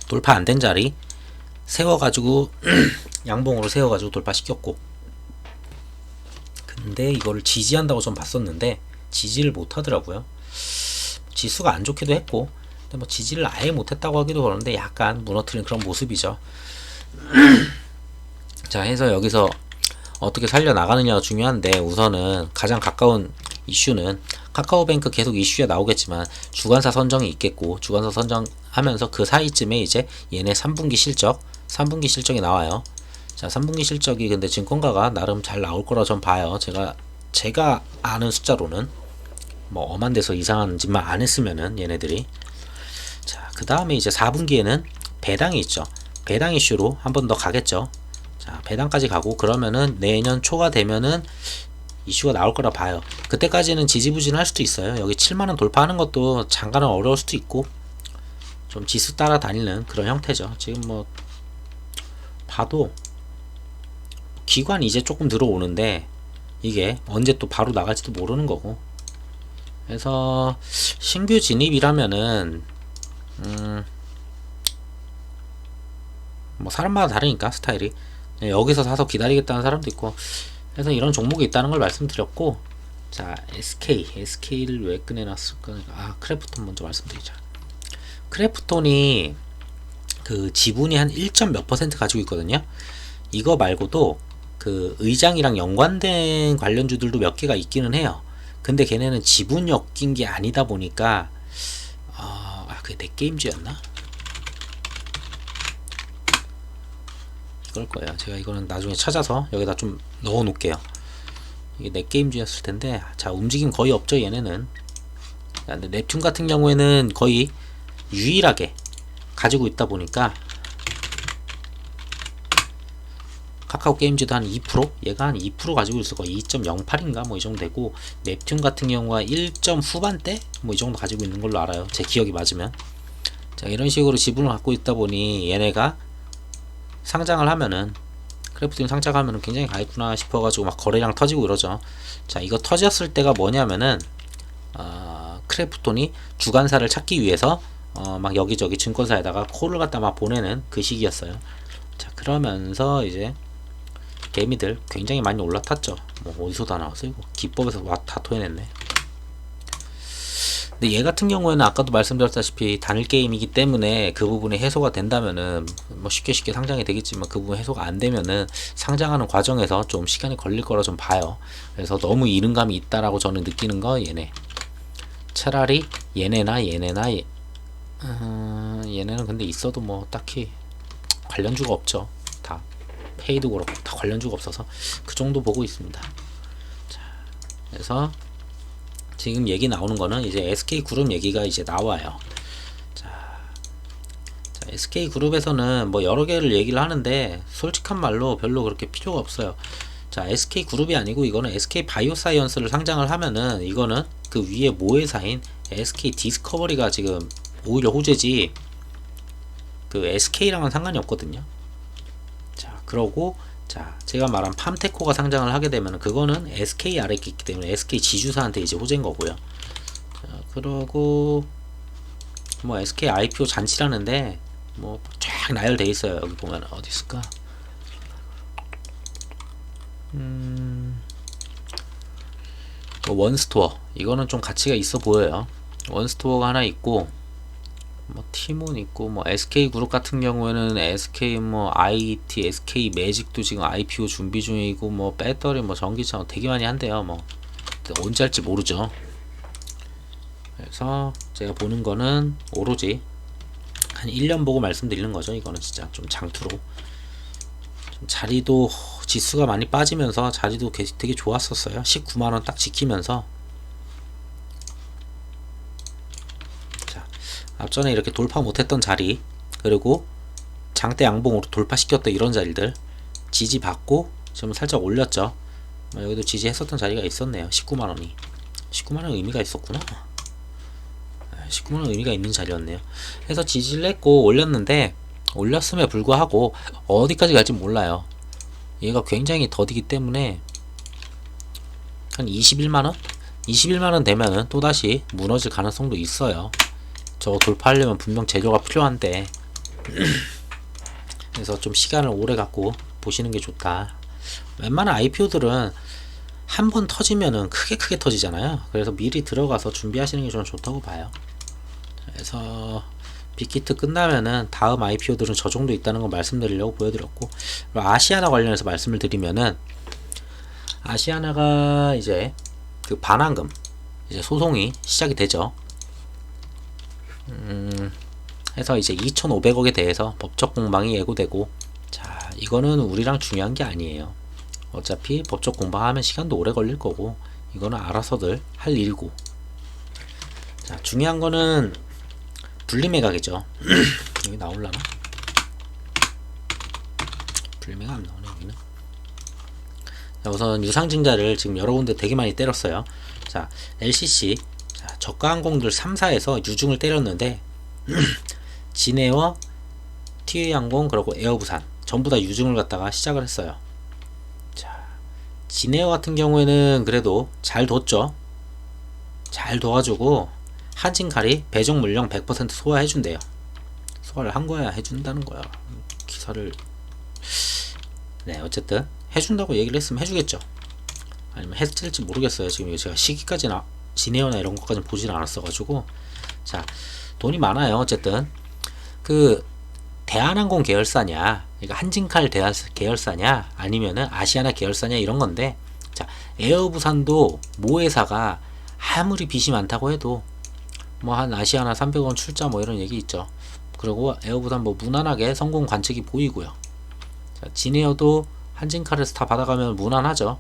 돌파 안 된 자리 세워가지고 양봉으로 세워가지고 돌파시켰고, 근데 이거를 지지한다고 좀 봤었는데 지지를 못하더라고요. 지수가 안 좋기도 했고, 근데 뭐 지지를 아예 못했다고 하기도 그러는데 약간 무너뜨린 그런 모습이죠. 자, 해서 여기서 어떻게 살려나가느냐가 중요한데, 우선은 가장 가까운 이슈는 카카오뱅크 계속 이슈에 나오겠지만 주관사 선정이 있겠고, 주관사 선정하면서 그 사이쯤에 이제 얘네 3분기 실적이 나와요. 자, 3분기 실적이 근데 증권가가 나름 잘 나올 거라 전 봐요. 제가 아는 숫자로는 뭐 엄한 데서 이상한 짓만 안 했으면은 얘네들이. 자, 그 다음에 이제 4분기에는 배당이 있죠. 배당 이슈로 한 번 더 가겠죠. 자, 배당까지 가고, 그러면은 내년 초가 되면은 이슈가 나올 거라 봐요. 그때까지는 지지부진할 수도 있어요. 여기 7만원 돌파하는 것도 잠깐은 어려울 수도 있고, 좀 지수 따라다니는 그런 형태죠. 지금 뭐 봐도 기관 이제 조금 들어오는데 이게 언제 또 바로 나갈지도 모르는 거고, 그래서 신규 진입이라면은 뭐 사람마다 다르니까 스타일이, 여기서 사서 기다리겠다는 사람도 있고, 그래서 이런 종목이 있다는 걸 말씀드렸고, 자, SK를 왜 꺼내놨을까? 크래프톤 먼저 말씀드리자. 크래프톤이 그 지분이 한 1. 몇 % 가지고 있거든요. 이거 말고도 그 의장이랑 연관된 관련주들도 몇 개가 있기는 해요. 근데 걔네는 지분이 엮인 게 아니다 보니까 그게 넷게임즈였나? 이걸 거예요. 제가 이거는 나중에 찾아서 여기다 좀 넣어 놓을게요. 이게 넷게임즈였을 텐데, 자, 움직임 거의 없죠 얘네는. 근데 넵튠 같은 경우에는 거의 유일하게 가지고 있다 보니까, 카카오 게임즈도 한 2%? 얘가 한 2% 가지고 있을 거야. 2.08인가 뭐 이 정도 되고, 넵튠 같은 경우가 1. 후반대 뭐 이 정도 가지고 있는 걸로 알아요. 제 기억이 맞으면. 자, 이런 식으로 지분을 갖고 있다 보니 얘네가 상장을 하면은, 크래프톤 상장하면은 굉장히 가있구나 싶어가지고 막 거래량 터지고 이러죠. 자, 이거 터졌을 때가 뭐냐면은 크래프톤이 주관사를 찾기 위해서 막 여기저기 증권사에다가 콜을 갖다 막 보내는 그 시기였어요. 자, 그러면서 이제 개미들 굉장히 많이 올라탔죠. 뭐 어디서 다 나왔어요? 이거 기법에서 다 토해냈네. 근데 얘 같은 경우에는 아까도 말씀드렸다시피 단일 게임이기 때문에 그 부분이 해소가 된다면은 뭐 쉽게 상장이 되겠지만, 그 부분 해소가 안 되면은 상장하는 과정에서 좀 시간이 걸릴 거라 좀 봐요. 그래서 너무 이른감이 있다라고 저는 느끼는 거 얘네. 차라리 얘네는 근데 있어도 뭐 딱히 관련주가 없죠. 다 페이도 그렇고 다 관련주가 없어서 그 정도 보고 있습니다. 자, 그래서 지금 얘기 나오는 거는 이제 SK그룹 얘기가 이제 나와요. 자, SK그룹에서는 뭐 여러 개를 얘기를 하는데 솔직한 말로 별로 그렇게 필요가 없어요. 자, SK그룹이 아니고 이거는 SK바이오사이언스를 상장을 하면은 이거는 그 위에 모회사인 SK디스커버리가 지금 오히려 호재지, 그 SK랑은 상관이 없거든요. 자, 그러고 자, 제가 말한 팜테코가 상장을 하게 되면 그거는 SK 아래에 있기 때문에 SK 지주사한테 이제 호재인 거고요. 자, 그러고 뭐 SK IPO 잔치라는데 뭐 쫙 나열돼 있어요. 여기 보면 어디 있을까? 원스토어, 이거는 좀 가치가 있어 보여요. 원스토어가 하나 있고, 뭐 티몬 있고, 뭐 SK그룹 같은 경우에는 SK 뭐 IT, SK 매직도 지금 IPO 준비 중이고, 뭐 배터리, 뭐 전기차 되게 많이 한대요. 뭐 언제 할지 모르죠. 그래서 제가 보는 거는 오로지 한 1년 보고 말씀드리는 거죠. 이거는 진짜 좀 장투로. 좀 자리도 지수가 많이 빠지면서 자리도 되게 좋았었어요. 19만원 딱 지키면서. 앞전에 이렇게 돌파 못했던 자리, 그리고 장대 양봉으로 돌파시켰던 이런 자리들 지지받고 지금 살짝 올렸죠. 여기도 지지했었던 자리가 있었네요. 19만원이 19만원 의미가 있었구나. 19만원 의미가 있는 자리였네요. 그래서 지지를 했고 올렸는데, 올렸음에 불구하고 어디까지 갈지 몰라요. 얘가 굉장히 더디기 때문에 한 21만원? 21만원 되면은 또다시 무너질 가능성도 있어요. 저거 돌파하려면 분명 재료가 필요한데 그래서 좀 시간을 오래 갖고 보시는 게 좋다. 웬만한 IPO들은 한 번 터지면은 크게 터지잖아요. 그래서 미리 들어가서 준비하시는 게 저는 좋다고 봐요. 그래서 빅히트 끝나면은 다음 IPO들은 저 정도 있다는 거 말씀드리려고 보여드렸고, 그리고 아시아나 관련해서 말씀을 드리면은, 아시아나가 이제 그 반환금 이제 소송이 시작이 되죠. 해서 이제 2,500억에 대해서 법적 공방이 예고되고, 자, 이거는 우리랑 중요한 게 아니에요. 어차피 법적 공방하면 시간도 오래 걸릴 거고, 이거는 알아서들 할 일이고. 자, 중요한 거는 분리매각이죠. 여기 나올라나? 분리매각 안 나오네, 여기는. 자, 우선 유상증자를 지금 여러 군데 되게 많이 때렸어요. 자, LCC, 자, 저가항공들 3사에서 유중을 때렸는데, 진에어, 티웨이항공, 그리고 에어부산 전부 다 유중을 갖다가 시작을 했어요. 자, 진에어 같은 경우에는 그래도 잘 뒀죠. 잘 둬가지고 한진칼이 배정 물량 100% 소화해준대요. 소화를 한 거야, 해준다는 거야. 기사를, 네, 어쨌든 해준다고 얘기를 했으면 해주겠죠. 아니면 했을지 모르겠어요. 지금 제가 시기까지나 진에어나 이런 것까지는 보진 않았어가지고. 자, 돈이 많아요. 어쨌든 그 대한항공 계열사냐, 그러니까 한진칼 계열사냐, 아니면은 아시아나 계열사냐 이런 건데, 자, 에어부산도 모회사가 아무리 빚이 많다고 해도 뭐 한 아시아나 300원 출자 뭐 이런 얘기 있죠. 그리고 에어부산 뭐 무난하게 성공 관측이 보이고요. 자, 진에어도 한진칼에서 다 받아가면 무난하죠.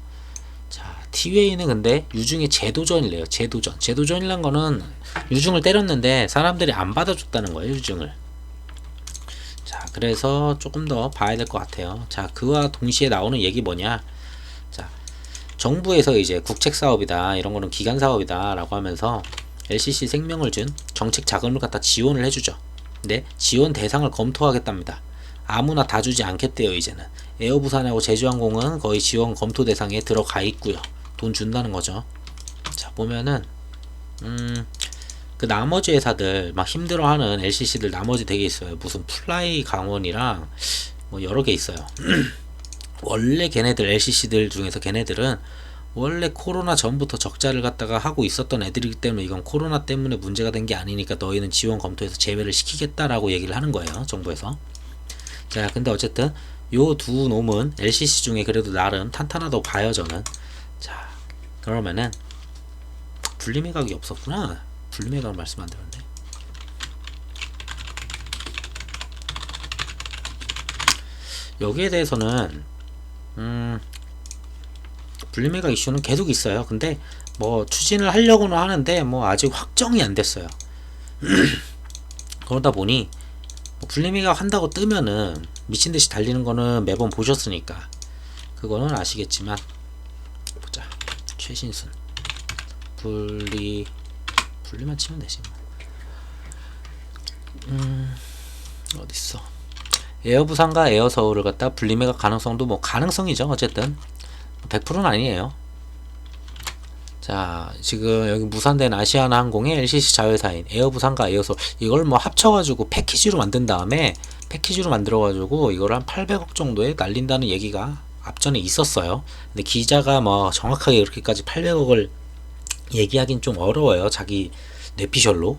자, 티웨이는 근데 유중에 재도전이래요. 재도전이란 거는 유중을 때렸는데 사람들이 안 받아줬다는 거예요, 유중을. 자, 그래서 조금 더 봐야 될 것 같아요. 자, 그와 동시에 나오는 얘기 뭐냐. 자, 정부에서 이제 국책 사업이다, 이런 거는 기간 사업이다 라고 하면서 LCC 생명을 준 정책 자금을 갖다 지원을 해주죠. 근데 지원 대상을 검토하겠답니다. 아무나 다 주지 않겠대요. 이제는 에어부산하고 제주항공은 거의 지원 검토 대상에 들어가 있고요. 돈 준다는 거죠. 자, 보면은 그 나머지 회사들 막 힘들어하는 LCC들 나머지 되게 있어요. 무슨 플라이 강원이랑 뭐 여러 개 있어요. 원래 걔네들 LCC들 중에서 걔네들은 원래 코로나 전부터 적자를 갖다가 하고 있었던 애들이기 때문에 이건 코로나 때문에 문제가 된 게 아니니까 너희는 지원 검토해서 제외를 시키겠다라고 얘기를 하는 거예요, 정부에서. 자, 근데 어쨌든 요 두 놈은 LCC 중에 그래도 나름 탄탄하다고 봐요, 저는. 자, 그러면은 분리매각이 없었구나. 분리매각을 말씀 안 드렸네. 여기에 대해서는 분리매각 이슈는 계속 있어요. 근데 뭐 추진을 하려고는 하는데 뭐 아직 확정이 안 됐어요. 그러다 보니 뭐 분리매각 한다고 뜨면은 미친듯이 달리는 거는 매번 보셨으니까 그거는 아시겠지만, 보자. 최신순 분리만 치면 되지 뭐. 어딨어. 에어부산과 에어서울을 갖다 분리매각 가능성도 뭐 가능성이죠. 어쨌든 100%는 아니에요. 자, 지금 여기 무산된 아시아나 항공의 LCC 자회사인 에어부산과 에어서울, 이걸 뭐 합쳐가지고 패키지로 만든 다음에 패키지로 만들어가지고 이걸 한 800억 정도에 날린다는 얘기가 앞전에 있었어요. 근데 기자가 뭐 정확하게 이렇게까지 800억을 얘기하긴 좀 어려워요. 자기 뇌피셜로.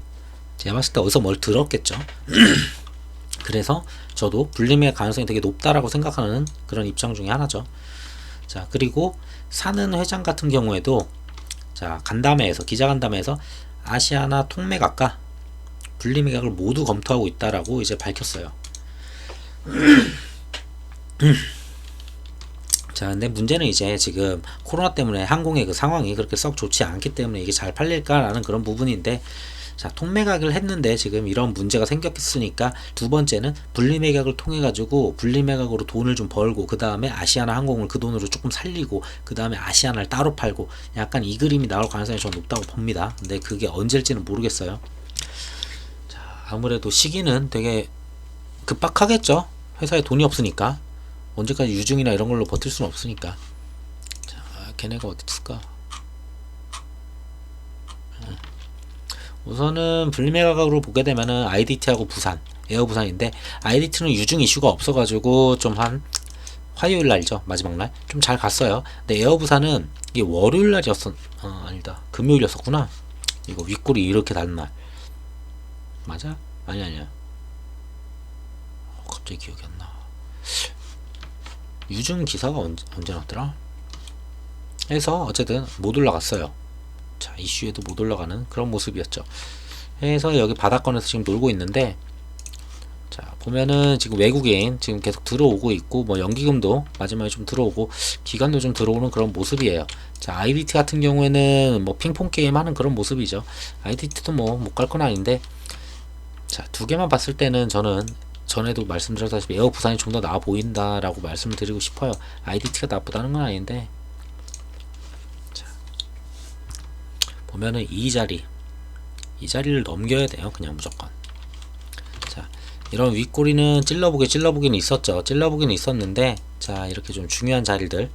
제가 봤을 때 어디서 뭘 들었겠죠. 그래서 저도 분리매각 가능성이 되게 높다라고 생각하는 그런 입장 중에 하나죠. 자, 그리고 사는 회장 같은 경우에도, 자, 간담회에서, 기자간담회에서 아시아나 통매각과 분리매각을 모두 검토하고 있다라고 이제 밝혔어요. 자, 근데 문제는 이제 지금 코로나 때문에 항공의 그 상황이 그렇게 썩 좋지 않기 때문에 이게 잘 팔릴까라는 그런 부분인데, 자, 통매각을 했는데 지금 이런 문제가 생겼으니까 두 번째는 분리매각을 통해 가지고 분리매각으로 돈을 좀 벌고, 그 다음에 아시아나 항공을 그 돈으로 조금 살리고, 그 다음에 아시아나를 따로 팔고, 약간 이 그림이 나올 가능성이 좀 높다고 봅니다. 근데 그게 언제일지는 모르겠어요. 자, 아무래도 시기는 되게 급박하겠죠. 회사에 돈이 없으니까. 언제까지 유중이나 이런 걸로 버틸 수는 없으니까. 자, 걔네가 어디 있을까? 우선은 분리매각으로 보게 되면은 IDT하고 부산 에어 부산인데 IDT는 유증 이슈가 없어가지고 좀 한 화요일 날이죠. 마지막 날 좀 잘 갔어요. 근데 에어 부산은 이게 월요일 날이었어. 아니다. 금요일이었었구나. 이거 윗골이 이렇게 닿는 날. 맞아? 아니야. 갑자기 기억이 안 나. 유증 기사가 언제 났더라? 해서 어쨌든 못 올라갔어요. 자, 이슈에도 못 올라가는 그런 모습이었죠. 해서 여기 바닥권에서 지금 놀고 있는데, 자, 보면은 지금 외국인 지금 계속 들어오고 있고, 뭐 연기금도 마지막에 좀 들어오고, 기관도 좀 들어오는 그런 모습이에요. 자, IDT 같은 경우에는 뭐 핑퐁 게임 하는 그런 모습이죠. IDT도 뭐 못 갈 건 아닌데, 자, 두 개만 봤을 때는 저는 전에도 말씀드렸다시피 에어 부산이 좀 더 나아 보인다라고 말씀을 드리고 싶어요. IDT가 나쁘다는 건 아닌데, 자, 보면은 이 자리를 넘겨야 돼요. 그냥 무조건. 자, 이런 윗꼬리는 찔러보기는 있었죠. 찔러보기는 있었는데, 자, 이렇게 좀 중요한 자리들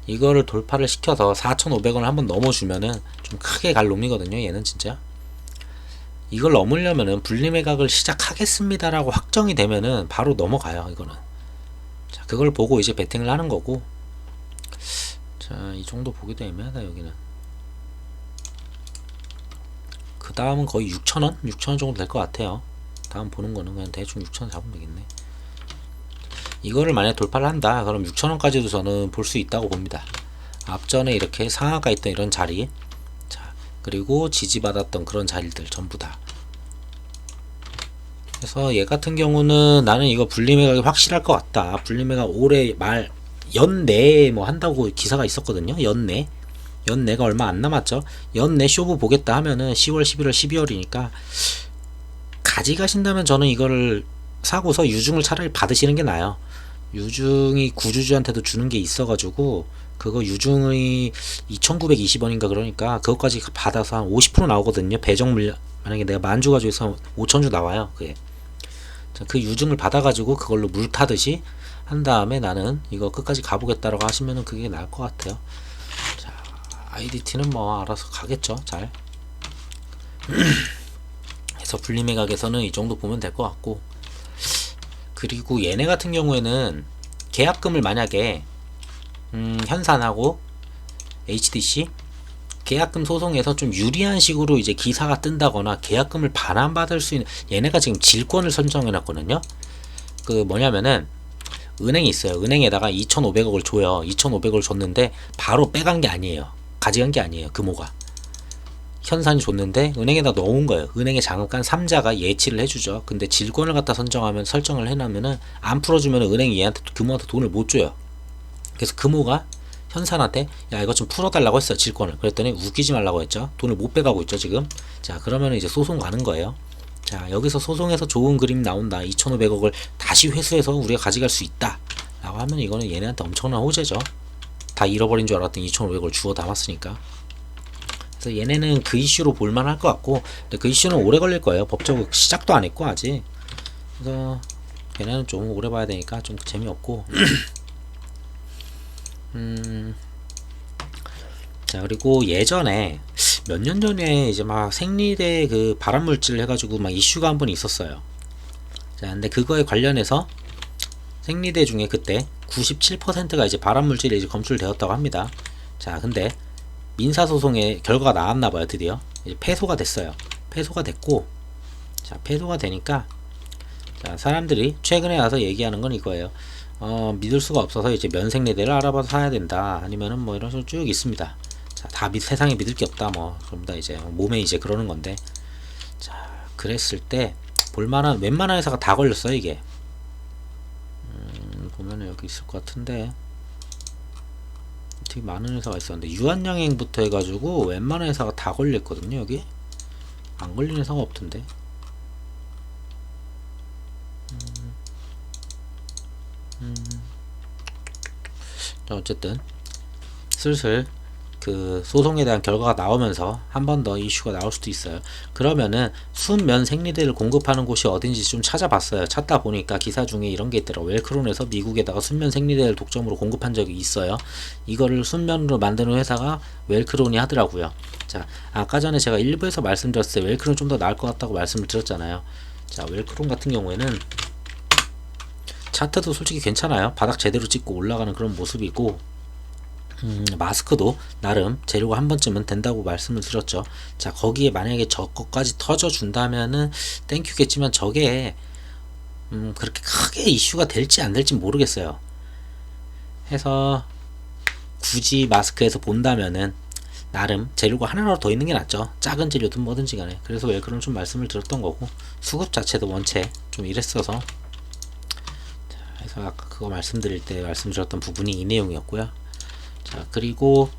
이거를 돌파를 시켜서 4,500원을 한번 넘어주면은 좀 크게 갈 놈이거든요. 얘는 진짜 이걸 넘으려면은 분리매각을 시작하겠습니다라고 확정이 되면은 바로 넘어가요. 이거는. 자, 그걸 보고 이제 베팅을 하는 거고, 자, 이 정도 보기도 애매하다. 여기는 그 다음은 거의 6,000원? 6,000원 정도 될 것 같아요. 다음 보는 거는 그냥 대충 6,000원 잡으면 되겠네. 이거를 만약에 돌파를 한다 그럼 6,000원까지도 저는 볼 수 있다고 봅니다. 앞전에 이렇게 상하가 있던 이런 자리, 자, 그리고 지지받았던 그런 자리들 전부 다. 그래서 얘 같은 경우는 나는 이거 분리매각이 확실할 것 같다. 분리매각 올해 말 연내에 뭐 한다고 기사가 있었거든요. 연내가 얼마 안 남았죠. 연내 쇼부 보겠다 하면은 10월, 11월, 12월이니까 가져가신다면 저는 이거를 사고서 유증을 차라리 받으시는 게 나아요. 유증이 구주주한테도 주는 게 있어가지고 그거 유증이 2,920원인가 그러니까 그것까지 받아서 한 50% 나오거든요. 배정 물량 만약에 내가 만주 가지고 해서 5,000주 나와요. 그게. 자, 그 유증을 받아가지고 그걸로 물 타듯이 한 다음에 나는 이거 끝까지 가보겠다라고 하시면은 그게 나을 것 같아요. 자, IDT는 뭐 알아서 가겠죠. 잘. 그래서 분리매각에서는 이 정도 보면 될 것 같고, 그리고 얘네 같은 경우에는 계약금을 만약에 현산하고 HDC 계약금 소송에서 좀 유리한 식으로 이제 기사가 뜬다거나 계약금을 반환받을 수 있는, 얘네가 지금 질권을 선정해 놨거든요. 그 뭐냐면은 은행이 있어요. 은행에다가 2,500억을 줘요. 2,500억을 줬는데 바로 빼간 게 아니에요. 가져간 게 아니에요. 금호가 현산이 줬는데 은행에다 넣은 거예요. 은행의 장악관 3자가 예치를 해주죠. 근데 질권을 갖다 설정을 해놓으면은 안 풀어주면 은행이 얘한테 금호한테 돈을 못 줘요. 그래서 금호가 현산한테 야 이거 좀 풀어달라고 했어. 질권을. 그랬더니 웃기지 말라고 했죠. 돈을 못 빼가고 있죠 지금. 자, 그러면 이제 소송 가는 거예요. 자, 여기서 소송에서 좋은 그림 나온다. 2,500억을 다시 회수해서 우리가 가져갈 수 있다 라고 하면 이거는 얘네한테 엄청난 호재죠. 다 잃어버린 줄 알았더니 2,500억을 주워 담았으니까. 그래서 얘네는 그 이슈로 볼만할 것 같고, 근데 그 이슈는 오래 걸릴 거예요. 법적으로 시작도 안 했고 아직. 그래서 얘네는 좀 오래 봐야 되니까 좀 재미없고. 자, 그리고 예전에 몇 년 전에 이제 막 생리대 그 발암물질 해가지고 막 이슈가 한 번 있었어요. 자, 근데 그거에 관련해서 생리대 중에 그때 97%가 이제 발암물질이 이제 검출되었다고 합니다. 자, 근데 민사소송의 결과가 나왔나봐요. 드디어 이제 패소가 됐어요. 패소가 됐고, 자, 패소가 되니까 자, 사람들이 최근에 와서 얘기하는 건 이거예요. 믿을 수가 없어서 이제 면생리대를 알아봐서 사야 된다. 아니면은 뭐 이런 식으로 쭉 있습니다. 자, 다 세상에 믿을 게 없다. 뭐 그럼 다 이제 몸에 이제 그러는 건데, 자, 그랬을 때 볼만한 웬만한 회사가 다 걸렸어요. 이게 보면은 여기 있을 것 같은데 되게 많은 회사가 있었는데 유한양행부터 해가지고 웬만한 회사가 다 걸렸거든요. 여기 안 걸린 회사가 없던데. 자, 어쨌든 슬슬 그 소송에 대한 결과가 나오면서 한 번 더 이슈가 나올 수도 있어요. 그러면은 순면 생리대를 공급하는 곳이 어딘지 좀 찾아봤어요. 찾다 보니까 기사 중에 이런 게 있더라고요. 웰크론에서 미국에다가 순면 생리대를 독점으로 공급한 적이 있어요. 이거를 순면으로 만드는 회사가 웰크론이 하더라고요. 자, 아까 전에 제가 일부에서 말씀드렸을 때 웰크론 좀 더 나을 것 같다고 말씀을 드렸잖아요. 자, 웰크롬 같은 경우에는 차트도 솔직히 괜찮아요. 바닥 제대로 찍고 올라가는 그런 모습이고, 마스크도 나름 재료가 한 번쯤은 된다고 말씀을 드렸죠. 자, 거기에 만약에 저거까지 터져 준다면은 땡큐겠지만 저게 그렇게 크게 이슈가 될지 안 될지 모르겠어요. 해서 굳이 마스크에서 본다면은 나름 재료가 하나라도 더 있는 게 낫죠. 작은 재료든 뭐든지 간에. 그래서 웰크롬 좀 말씀을 드렸던 거고, 수급 자체도 원체 좀 이랬어서, 자, 해서 아까 그거 말씀드릴 때 말씀드렸던 부분이 이 내용이었고요. 자, 그리고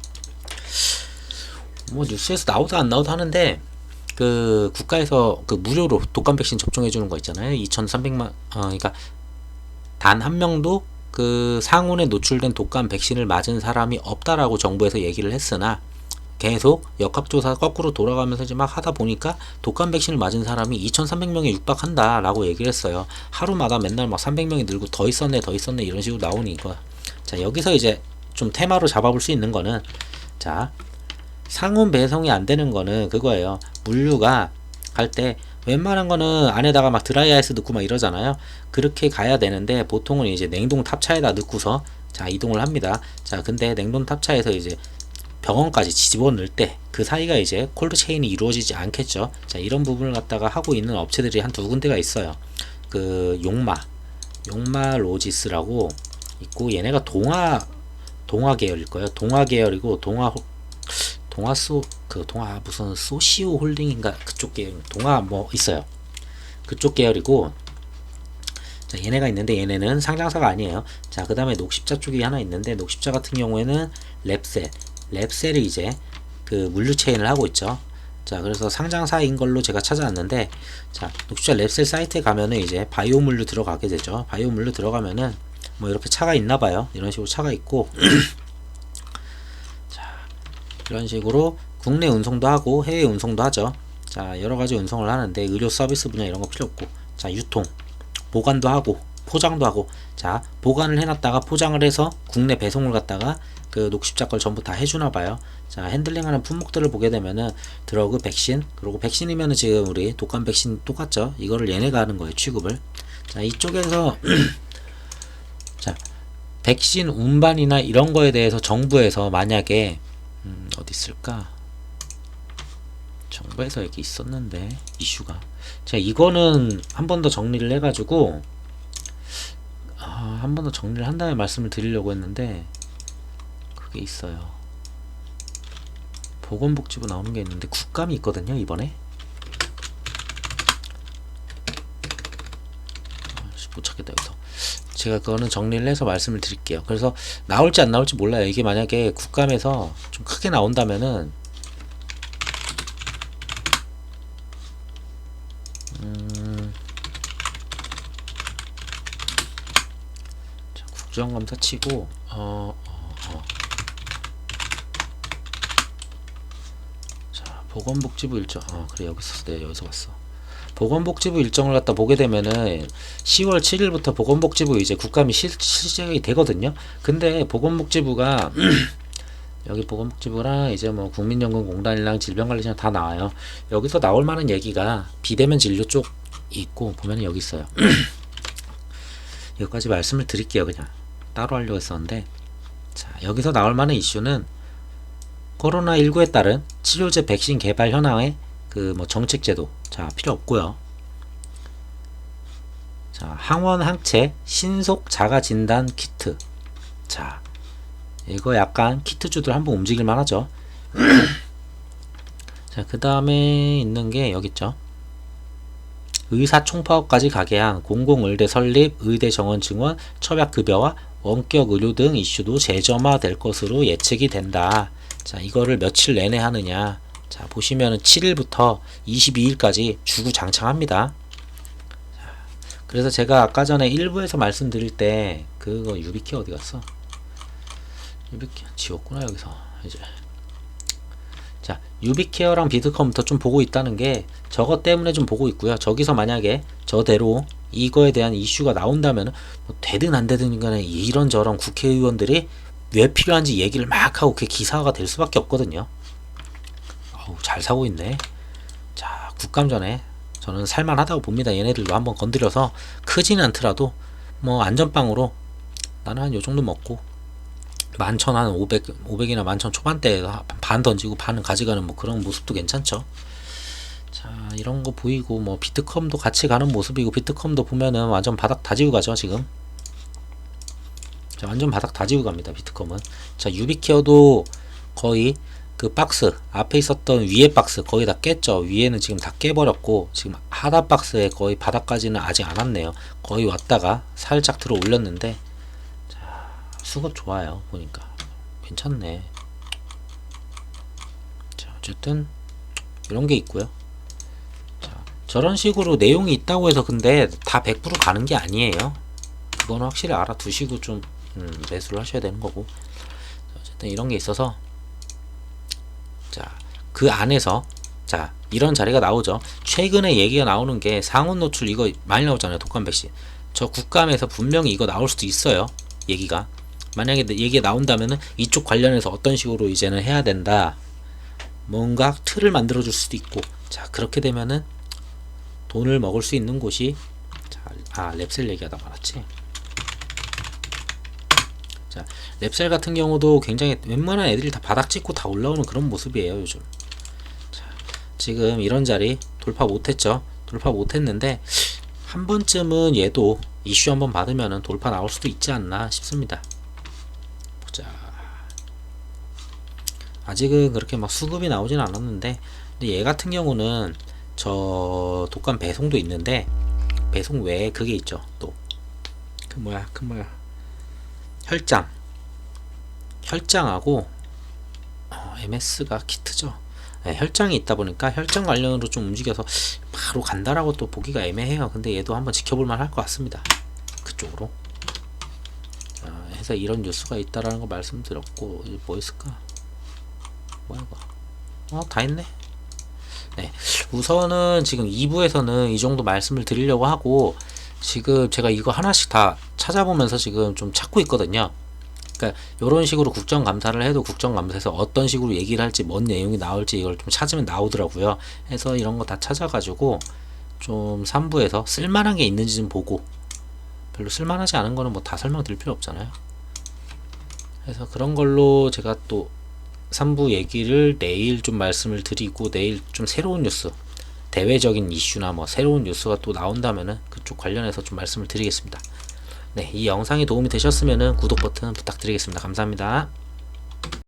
뭐 뉴스에서 나오도 안 나오도 하는데, 그 국가에서 그 무료로 독감 백신 접종해 주는 거 있잖아요. 2,300만, 그러니까 단 한 명도 그 상온에 노출된 독감 백신을 맞은 사람이 없다라고 정부에서 얘기를 했으나, 계속 역학조사 거꾸로 돌아가면서 이제 막 하다 보니까 독감 백신을 맞은 사람이 2,300명에 육박한다 라고 얘기를 했어요. 하루마다 맨날 막 300명이 늘고 더 있었네 이런 식으로 나오니까, 자, 여기서 이제 좀 테마로 잡아볼 수 있는 거는, 자, 상온 배송이 안 되는 거는 그거예요. 물류가 갈 때 웬만한 거는 안에다가 막 드라이아이스 넣고 막 이러잖아요. 그렇게 가야 되는데 보통은 이제 냉동 탑차에다 넣고서 자, 이동을 합니다. 자, 근데 냉동 탑차에서 이제 병원까지 집어넣을 때 그 사이가 이제 콜드체인이 이루어지지 않겠죠. 자, 이런 부분을 갖다가 하고 있는 업체들이 한 두 군데가 있어요. 그 용마 로지스라고 있고, 얘네가 동화 계열일 거예요. 동화 계열이고, 무슨 소시오 홀딩인가 그쪽 계열, 동화 뭐 있어요. 그쪽 계열이고, 자, 얘네가 있는데 얘네는 상장사가 아니에요. 자, 그 다음에 녹십자 쪽이 하나 있는데, 녹십자 같은 경우에는 랩셀이 이제 그 물류 체인을 하고 있죠. 자, 그래서 상장사인 걸로 제가 찾아왔는데, 자, 녹십자 랩셀 사이트에 가면은 이제 바이오 물류 들어가게 되죠. 바이오 물류 들어가면은 뭐 이렇게 차가 있나 봐요. 이런 식으로 차가 있고, 자, 이런 식으로 국내 운송도 하고 해외 운송도 하죠. 자, 여러 가지 운송을 하는데 의료 서비스 분야 이런 거 필요 없고, 자, 유통, 보관도 하고 포장도 하고, 자, 보관을 해놨다가 포장을 해서 국내 배송을 갖다가 그 녹십자 걸 전부 다 해주나 봐요. 자, 핸들링하는 품목들을 보게 되면은 드러그, 백신, 그리고 백신이면은 지금 우리 독감 백신 똑같죠. 이거를 얘네가 하는 거예요, 취급을. 자, 이쪽에서 자, 백신 운반이나 이런 거에 대해서 정부에서 만약에 어디 있을까? 정부에서 여기 있었는데 이슈가, 제가 이거는 한 번 더 정리를 해가지고 한 번 더 정리를 한 다음에 말씀을 드리려고 했는데, 그게 있어요. 보건복지부 나오는 게 있는데 국감이 있거든요, 이번에. 못 찾겠다 여기서. 제가 그거는 정리를 해서 말씀을 드릴게요. 그래서 나올지 안 나올지 몰라요. 이게 만약에 국감에서 좀 크게 나온다면은 자, 국정감사 치고 자, 보건복지부 일정, 그래, 여기 있었어. 네, 여기서 봤어. 보건복지부 일정을 갖다 보게 되면은 10월 7일부터 보건복지부 이제 국감이 시작이 되거든요. 근데 보건복지부가 여기 보건복지부랑 이제 뭐 국민연금공단이랑 질병관리청 다 나와요. 여기서 나올 만한 얘기가 비대면 진료 쪽 있고, 보면은 여기 있어요. 여기까지 말씀을 드릴게요. 그냥 따로 하려고 했었는데, 자, 여기서 나올 만한 이슈는 코로나19에 따른 치료제 백신 개발 현황의 그 뭐 정책 제도, 자, 필요 없고요. 자, 항원 항체 신속 자가 진단 키트, 자, 이거 약간 키트주들 한번 움직일만 하죠. 자, 그 다음에 있는 게 여기 있죠. 의사 총파업까지 가게 한 공공의대 설립, 의대 정원 증원, 처약급여와 원격 의료 등 이슈도 재점화될 것으로 예측이 된다. 자, 이거를 며칠 내내 하느냐. 자, 보시면은 7일부터 22일까지 주구장창합니다. 그래서 제가 아까 전에 1부에서 말씀드릴 때 그거 유비케어 어디 갔어? 유비케어 지웠구나 여기서 이제. 자, 유비케어랑 비드컴부터 좀 보고 있다는 게 저것 때문에 좀 보고 있고요. 저기서 만약에 저대로 이거에 대한 이슈가 나온다면 뭐 되든 안 되든 간에 이런저런 국회의원들이 왜 필요한지 얘기를 막 하고 그게 기사화가 될 수밖에 없거든요. 어우, 잘 사고 있네. 자, 국감 전에 저는 살만하다고 봅니다. 얘네들도 한번 건드려서 크지는 않더라도 뭐 안전빵으로 나는 한 요정도 먹고 11,000 한 500이나 11,000 초반대에 반 던지고 반은 가져가는 뭐 그런 모습도 괜찮죠. 자, 이런 거 보이고 뭐 비트컴도 같이 가는 모습이고, 비트컴도 보면은 완전 바닥 다지고 가죠 지금. 자, 완전 바닥 다지고 갑니다 비트컴은. 자, 유비케어도 거의 그 박스 앞에 있었던 위에 박스 거의 다 깼죠. 위에는 지금 다 깨버렸고, 지금 하단 박스에 거의 바닥까지는 아직 안 왔네요. 거의 왔다가 살짝 들어 올렸는데, 자, 수급 좋아요 보니까. 괜찮네. 자, 어쨌든 이런 게 있고요. 자, 저런 식으로 내용이 있다고 해서 근데 다 100% 가는 게 아니에요. 그건 확실히 알아두시고 좀 매수를 하셔야 되는 거고. 자, 어쨌든 이런 게 있어서, 자, 그 안에서 자, 이런 자리가 나오죠. 최근에 얘기가 나오는 게 상온 노출 이거 많이 나오잖아요. 독감 백신. 저 국감에서 분명히 이거 나올 수도 있어요. 얘기가. 만약에 얘기가 나온다면은 이쪽 관련해서 어떤 식으로 이제는 해야 된다. 뭔가 틀을 만들어 줄 수도 있고. 자, 그렇게 되면은 돈을 먹을 수 있는 곳이, 자, 랩셀 얘기하다 말았지. 자, 랩셀 같은 경우도 굉장히 웬만한 애들이 다 바닥 찍고 다 올라오는 그런 모습이에요 요즘. 자, 지금 이런 자리 돌파 못했죠. 돌파 못했는데 한 번쯤은 얘도 이슈 한번 받으면은 돌파 나올 수도 있지 않나 싶습니다. 보자. 아직은 그렇게 막 수급이 나오진 않았는데, 근데 얘 같은 경우는 저 독감 배송도 있는데, 배송 외에 그게 있죠. 또 그 뭐야 혈장하고 MS가 키트죠. 네, 혈장이 있다 보니까 혈장 관련으로 좀 움직여서 바로 간다라고 또 보기가 애매해요. 근데 얘도 한번 지켜볼만 할 것 같습니다. 그쪽으로. 해서 이런 뉴스가 있다라는 거 말씀드렸고, 뭐 있을까? 뭐야 이거? 다 있네. 네, 우선은 지금 2부에서는 이 정도 말씀을 드리려고 하고, 지금 제가 이거 하나씩 다 찾아보면서 지금 좀 찾고 있거든요. 그러니까 이런 식으로 국정감사를 해도 국정감사에서 어떤 식으로 얘기를 할지, 뭔 내용이 나올지 이걸 좀 찾으면 나오더라고요. 해서 이런 거 다 찾아가지고 좀 3부에서 쓸만한 게 있는지 좀 보고, 별로 쓸만하지 않은 거는 뭐 다 설명드릴 필요 없잖아요. 그래서 그런 걸로 제가 또 3부 얘기를 내일 좀 말씀을 드리고, 내일 좀 새로운 뉴스, 대외적인 이슈나 뭐 새로운 뉴스가 또 나온다면은 그쪽 관련해서 좀 말씀을 드리겠습니다. 네, 이 영상이 도움이 되셨으면은 구독 버튼 부탁드리겠습니다. 감사합니다.